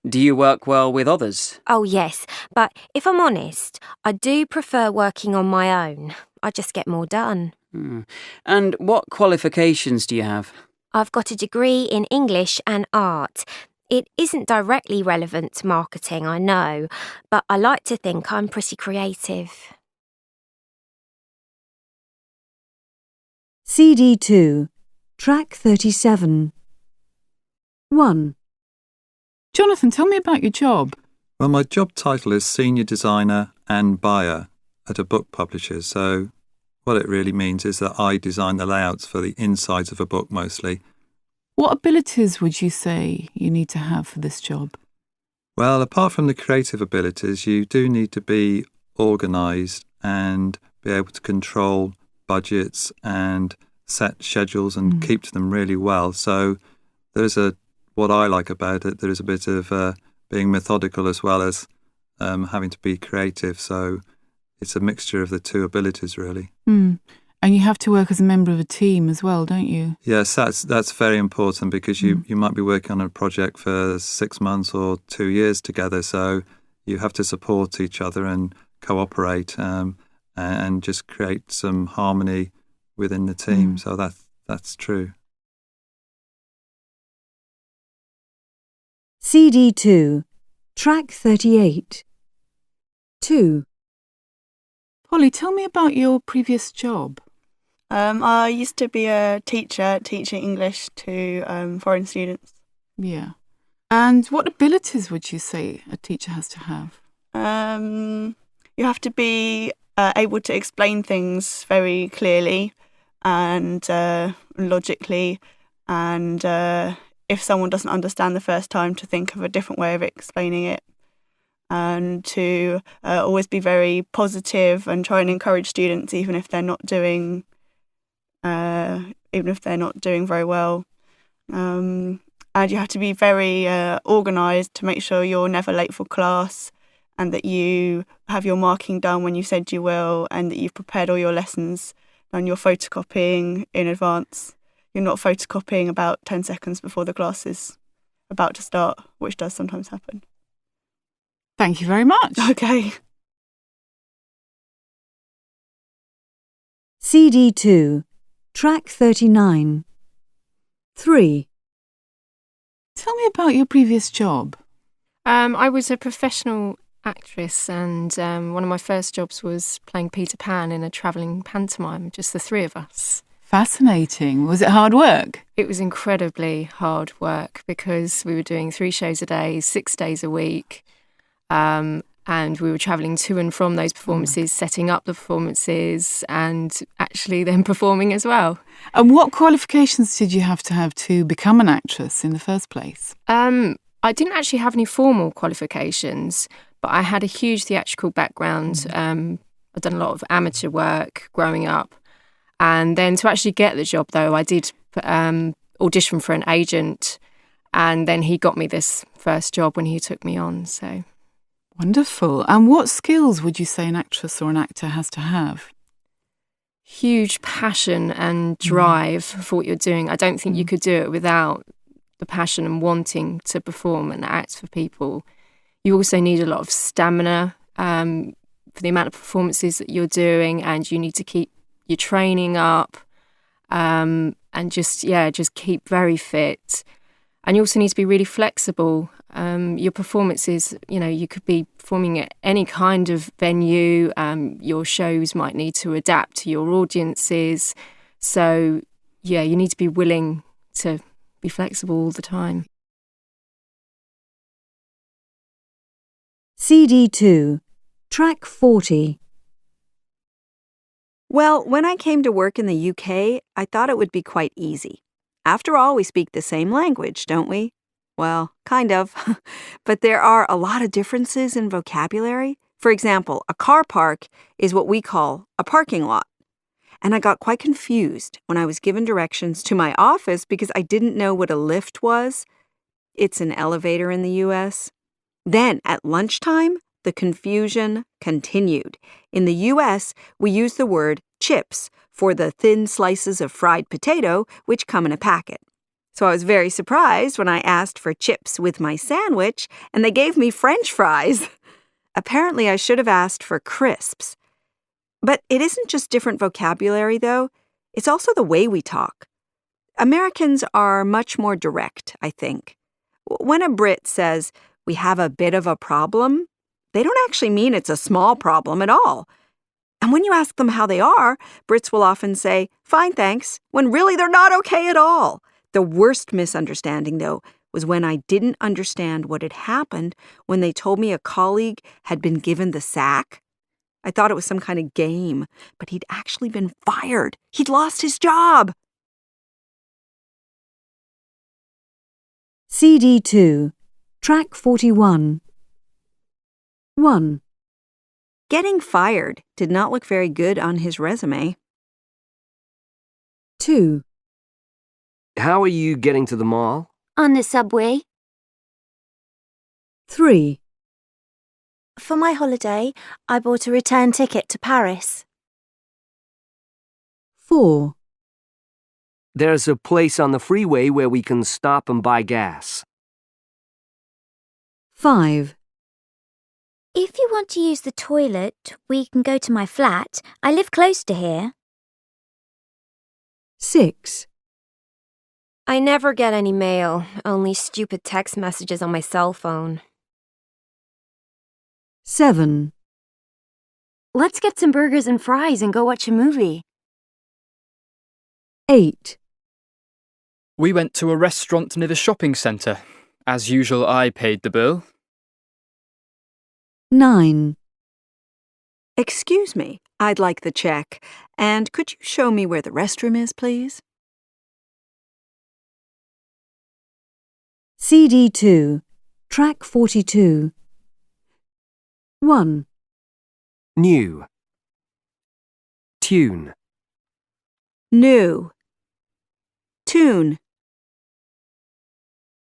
Do you work well with others? Oh, yes, but if I'm honest, I do prefer working on my own. I just get more done. And what qualifications do you have? I've got a degree in English and art. It isn't directly relevant to marketing, I know, but I like to think I'm pretty creative. CD2, track 37. 1. Jonathan, tell me about your job. Well, my job title is Senior Designer and Buyer at a book publisher, so what it really means is that I design the layouts for the insides of a book mostly. What abilities would you say you need to have for this job? Well, apart from the creative abilities, you do need to be organised and be able to control budgets and set schedules and keep to them really well. So what I like about it, there is a bit of being methodical as well as having to be creative. So it's a mixture of the two abilities, really. And you have to work as a member of a team as well, don't you? Yes, that's very important because you might be working on a project for 6 months or 2 years together. So you have to support each other and cooperate and just create some harmony within the team. So that's true. CD2, track 38. 2. Polly, tell me about your previous job. I used to be a teacher teaching English to foreign students. Yeah. And what abilities would you say a teacher has to have? You have to be able to explain things very clearly and logically, and if someone doesn't understand the first time, to think of a different way of explaining it, and to always be very positive and try and encourage students even if they're not doing very well. And you have to be very organised to make sure you're never late for class and that you have your marking done when you said you will and that you've prepared all your lessons and you're photocopying in advance. You're not photocopying about 10 seconds before the class is about to start, which does sometimes happen. Thank you very much. Okay. CD2, track 39. 3. Tell me about your previous job. I was a professional actress, and one of my first jobs was playing Peter Pan in a travelling pantomime, just the three of us. Fascinating. Was it hard work? It was incredibly hard work because we were doing 3 shows a day, 6 days a week, and we were travelling to and from those performances, setting up the performances, and actually then performing as well. And what qualifications did you have to become an actress in the first place? I didn't actually have any formal qualifications, but I had a huge theatrical background. I'd done a lot of amateur work growing up. And then to actually get the job, though, I did audition for an agent, and then he got me this first job when he took me on. So Wonderful. And what skills would you say an actress or an actor has to have? Huge passion and drive for what you're doing. I don't think you could do it without the passion and wanting to perform and act for people. You also need a lot of stamina for the amount of performances that you're doing, and you need to keep your training up and just keep very fit. And you also need to be really flexible. Your performances, you could be performing at any kind of venue. Your shows might need to adapt to your audiences. So, you need to be willing to be flexible all the time. CD2, track 40. Well, when I came to work in the UK, I thought it would be quite easy. After all, we speak the same language, don't we? Well, kind of. But there are a lot of differences in vocabulary. For example, a car park is what we call a parking lot. And I got quite confused when I was given directions to my office because I didn't know what a lift was. It's an elevator in the US. Then, at lunchtime, the confusion continued. In the US, we use the word chips for the thin slices of fried potato which come in a packet. So I was very surprised when I asked for chips with my sandwich, and they gave me French fries. Apparently, I should have asked for crisps. But it isn't just different vocabulary, though. It's also the way we talk. Americans are much more direct, I think. When a Brit says, "We have a bit of a problem," they don't actually mean it's a small problem at all. And when you ask them how they are, Brits will often say, "Fine, thanks," when really they're not okay at all. The worst misunderstanding, though, was when I didn't understand what had happened when they told me a colleague had been given the sack. I thought it was some kind of game, but he'd actually been fired. He'd lost his job. CD2, track 41. 1. Getting fired did not look very good on his resume. 2. How are you getting to the mall? On the subway. 3. For my holiday, I bought a return ticket to Paris. 4. There's a place on the freeway where we can stop and buy gas. 5. If you want to use the toilet, we can go to my flat. I live close to here. 6. I never get any mail, only stupid text messages on my cell phone. 7. Let's get some burgers and fries and go watch a movie. 8. We went to a restaurant near the shopping centre. As usual, I paid the bill. 9. Excuse me, I'd like the check. And could you show me where the restroom is, please? CD2, track 42. 1. New. Tune. New. Tune.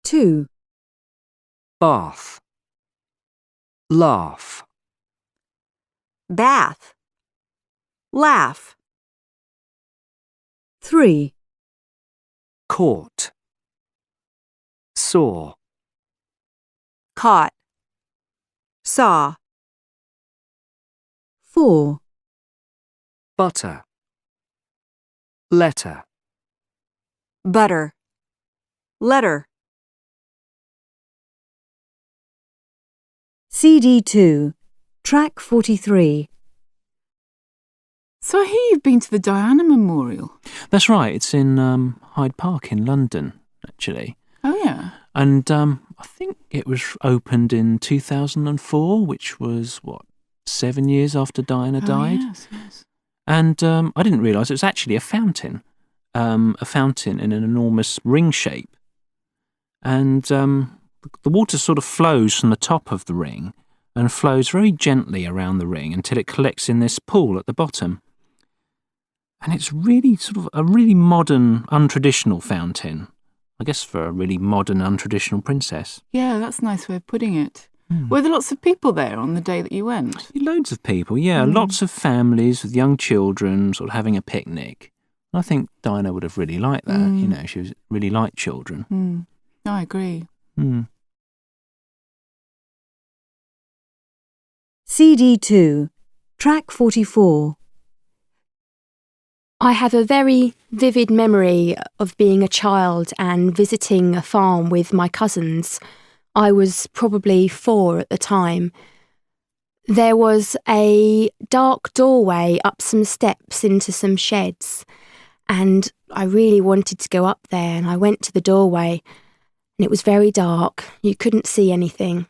2. Bath. Laugh. Bath. Laugh. 3. Caught. Saw. Caught. Saw. 4. Butter. letter. Butter. Letter. CD2, track 43. So I hear you've been to the Diana Memorial. That's right. It's in Hyde Park in London, actually. Oh, yeah. And I think it was opened in 2004, which was, 7 years after Diana died? Yes. And I didn't realise it was actually a fountain in an enormous ring shape. And the water sort of flows from the top of the ring and flows very gently around the ring until it collects in this pool at the bottom. And it's really sort of a really modern, untraditional fountain. I guess for a really modern, untraditional princess. Yeah, that's a nice way of putting it. Were there lots of people there on the day that you went? Loads of people, yeah. Lots of families with young children sort of having a picnic. I think Diana would have really liked that. You know, she really liked children. I agree. CD2, track 44. I have a very vivid memory of being a child and visiting a farm with my cousins. I was probably 4 at the time. There was a dark doorway up some steps into some sheds, and I really wanted to go up there, and I went to the doorway, and it was very dark. You couldn't see anything.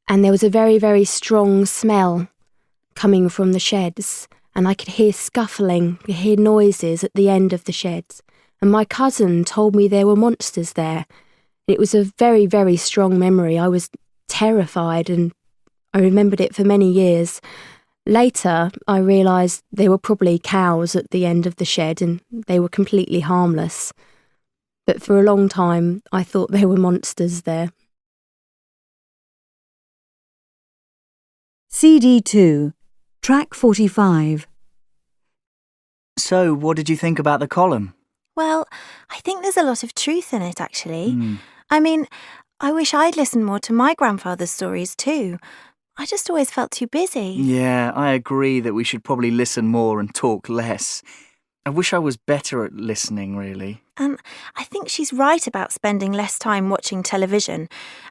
And there was a very, very strong smell coming from the sheds, and I could hear scuffling, I could hear noises at the end of the sheds. And my cousin told me there were monsters there. It was a very, very strong memory. I was terrified, and I remembered it for many years. Later, I realised there were probably cows at the end of the shed, and they were completely harmless. But for a long time, I thought there were monsters there. CD2, track 45. So, what did you think about the column? Well, I think there's a lot of truth in it, actually. I mean, I wish I'd listened more to my grandfather's stories too. I just always felt too busy. Yeah, I agree that we should probably listen more and talk less. I wish I was better at listening, really. And I think she's right about spending less time watching television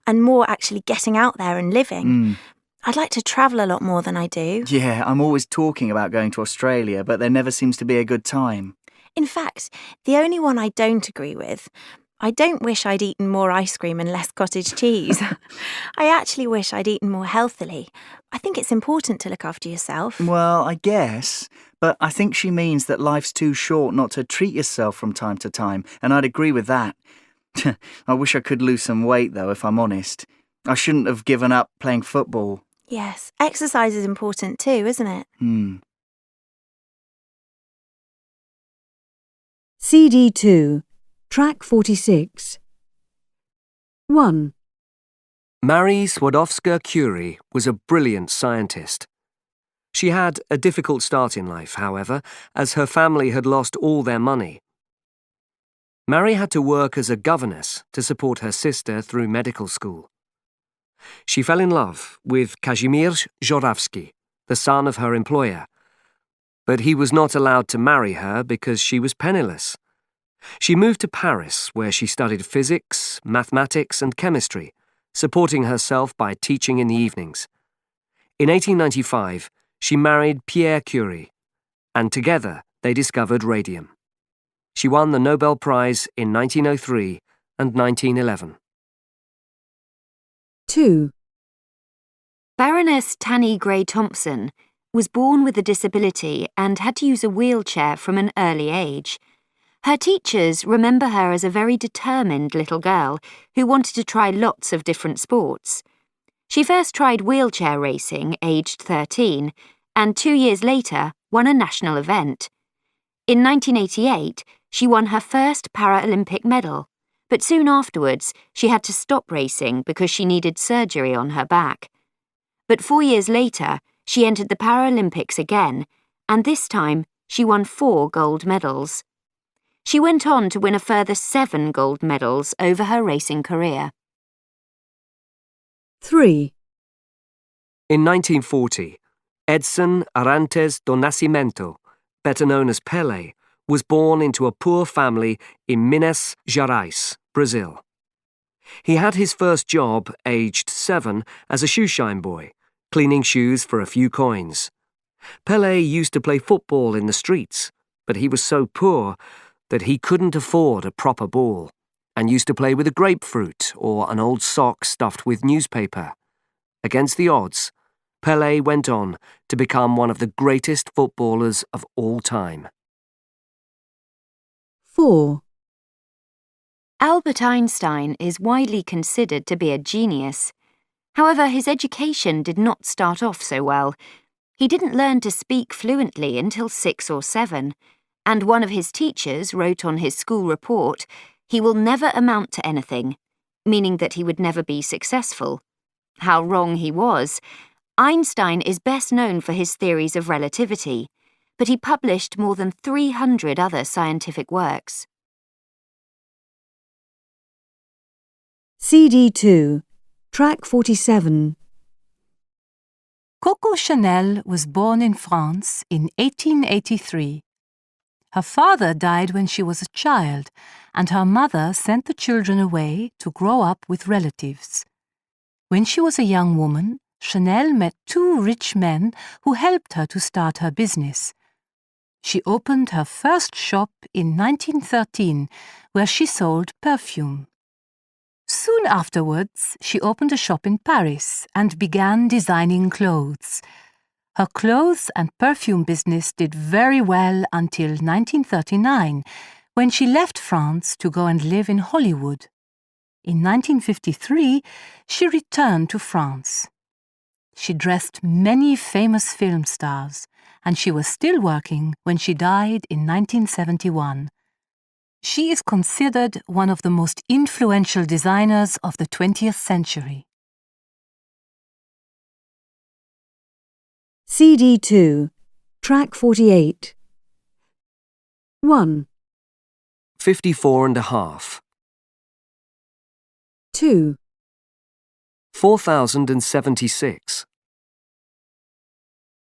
and more actually getting out there and living. I'd like to travel a lot more than I do. Yeah, I'm always talking about going to Australia, but there never seems to be a good time. In fact, the only one I don't agree with, I don't wish I'd eaten more ice cream and less cottage cheese. I actually wish I'd eaten more healthily. I think it's important to look after yourself. Well, I guess, but I think she means that life's too short not to treat yourself from time to time, and I'd agree with that. I wish I could lose some weight, though, if I'm honest. I shouldn't have given up playing football. Yes, exercise is important too, isn't it? CD2, track 46. 1. Marie Skłodowska-Curie was a brilliant scientist. She had a difficult start in life, however, as her family had lost all their money. Marie had to work as a governess to support her sister through medical school. She fell in love with Kazimierz Żurawski, the son of her employer, but he was not allowed to marry her because she was penniless. She moved to Paris, where she studied physics, mathematics, and chemistry, supporting herself by teaching in the evenings. In 1895, she married Pierre Curie, and together they discovered radium. She won the Nobel Prize in 1903 and 1911. 2. Baroness Tanny Gray Thompson was born with a disability and had to use a wheelchair from an early age. Her teachers remember her as a very determined little girl who wanted to try lots of different sports. She first tried wheelchair racing aged 13 and 2 years later won a national event. In 1988, she won her first Paralympic medal, but soon afterwards she had to stop racing because she needed surgery on her back. But 4 years later, she entered the Paralympics again, and this time she won 4 gold medals. She went on to win a further 7 gold medals over her racing career. 3. In 1940, Edson Arantes do Nascimento, better known as Pelé, was born into a poor family in Minas Gerais, Brazil. He had his first job, aged 7, as a shoeshine boy, cleaning shoes for a few coins. Pelé used to play football in the streets, but he was so poor that he couldn't afford a proper ball, and used to play with a grapefruit or an old sock stuffed with newspaper. Against the odds, Pelé went on to become one of the greatest footballers of all time. 4. Albert Einstein is widely considered to be a genius. However, his education did not start off so well. He didn't learn to speak fluently until 6 or 7, and one of his teachers wrote on his school report, "He will never amount to anything," meaning that he would never be successful. How wrong he was. Einstein is best known for his theories of relativity, but he published more than 300 other scientific works. CD2, track 47. Coco Chanel was born in France in 1883. Her father died when she was a child, and her mother sent the children away to grow up with relatives. When she was a young woman, Chanel met 2 rich men who helped her to start her business. She opened her first shop in 1913, where she sold perfume. Soon afterwards, she opened a shop in Paris and began designing clothes. Her clothes and perfume business did very well until 1939, when she left France to go and live in Hollywood. In 1953, she returned to France. She dressed many famous film stars, and she was still working when she died in 1971. She is considered one of the most influential designers of the 20th century. CD2, track 48. 1, 54.5. 2, 4,076.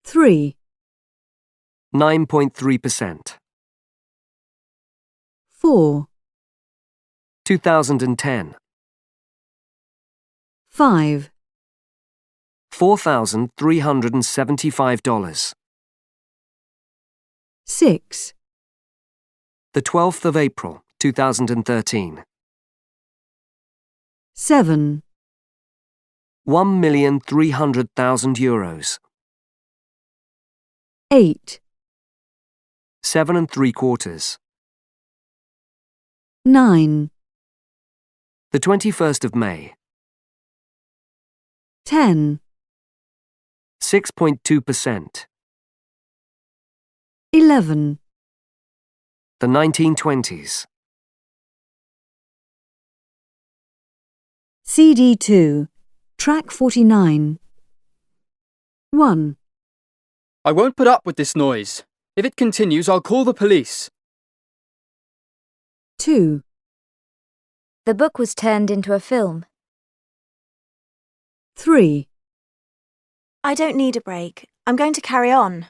3, 9.3%. 4, 2010. 5, $4,375. 6, The 12th of April, 2013. 7, €1,300,000. 8, 7 3/4. 9, The 21st of May. 10, 6.2%. 11, The 1920s. CD2, track 49. 1, I won't put up with this noise. If it continues, I'll call the police. 2, The book was turned into a film. 3, I don't need a break. I'm going to carry on.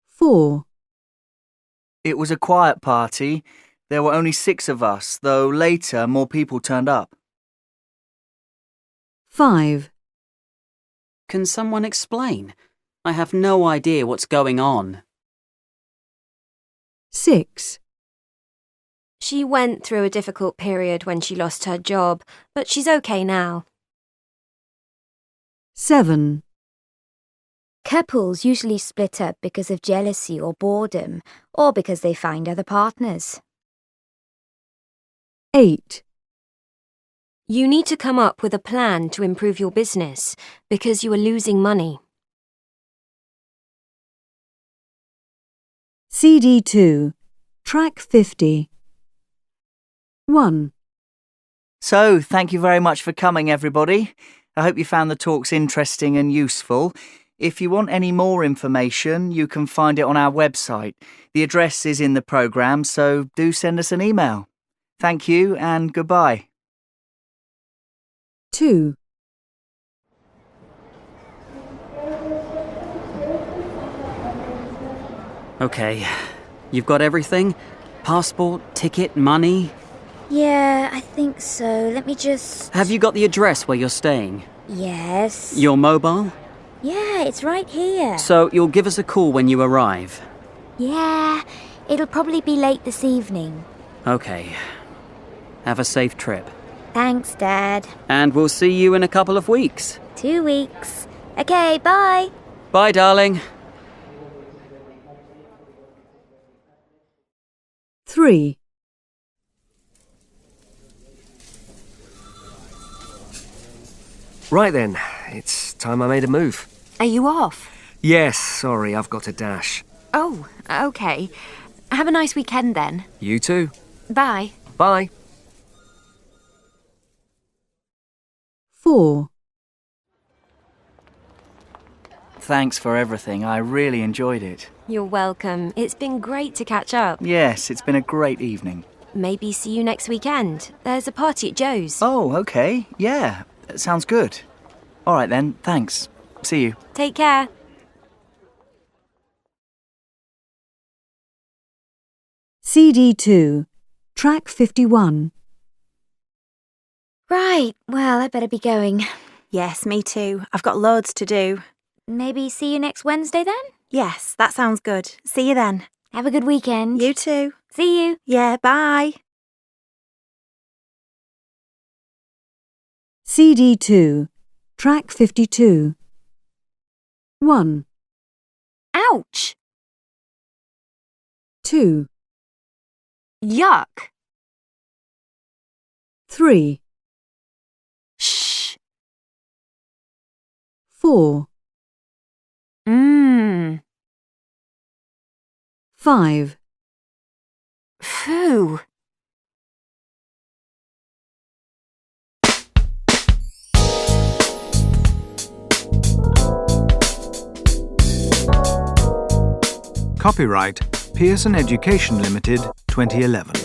4, It was a quiet party. There were only 6 of us, though later more people turned up. 5, Can someone explain? I have no idea what's going on. 6, She went through a difficult period when she lost her job, but she's okay now. 7, Couples usually split up because of jealousy or boredom, or because they find other partners. 8, You need to come up with a plan to improve your business because you are losing money. CD2, track 50. 1, So, thank you very much for coming, everybody. I hope you found the talks interesting and useful. If you want any more information, you can find it on our website. The address is in the programme, so do send us an email. Thank you and goodbye. 2, Okay. You've got everything? Passport, ticket, money? Yeah, I think so. Let me just... Have you got the address where you're staying? Yes. Your mobile? Yeah, it's right here. So you'll give us a call when you arrive? Yeah, it'll probably be late this evening. Okay. Have a safe trip. Thanks, Dad. And we'll see you in a couple of weeks. 2 weeks. Okay, bye. Bye, darling. 3. Right then, it's time I made a move. Are you off? Yes, sorry, I've got a dash. Oh, okay. Have a nice weekend then. You too. Bye. Bye. 4. Thanks for everything. I really enjoyed it. You're welcome. It's been great to catch up. Yes, it's been a great evening. Maybe see you next weekend. There's a party at Joe's. Oh, okay. Yeah, sounds good. All right then, thanks. See you. Take care. CD2, track 51. Right, well, I better be going. Yes, me too. I've got loads to do. Maybe see you next Wednesday then? Yes, that sounds good. See you then. Have a good weekend. You too. See you. Yeah, bye. CD2, track 52. 1, Ouch! 2, Yuck! 3, Shh! 4, Mmm. 5, Phew! Copyright Pearson Education Limited 2011.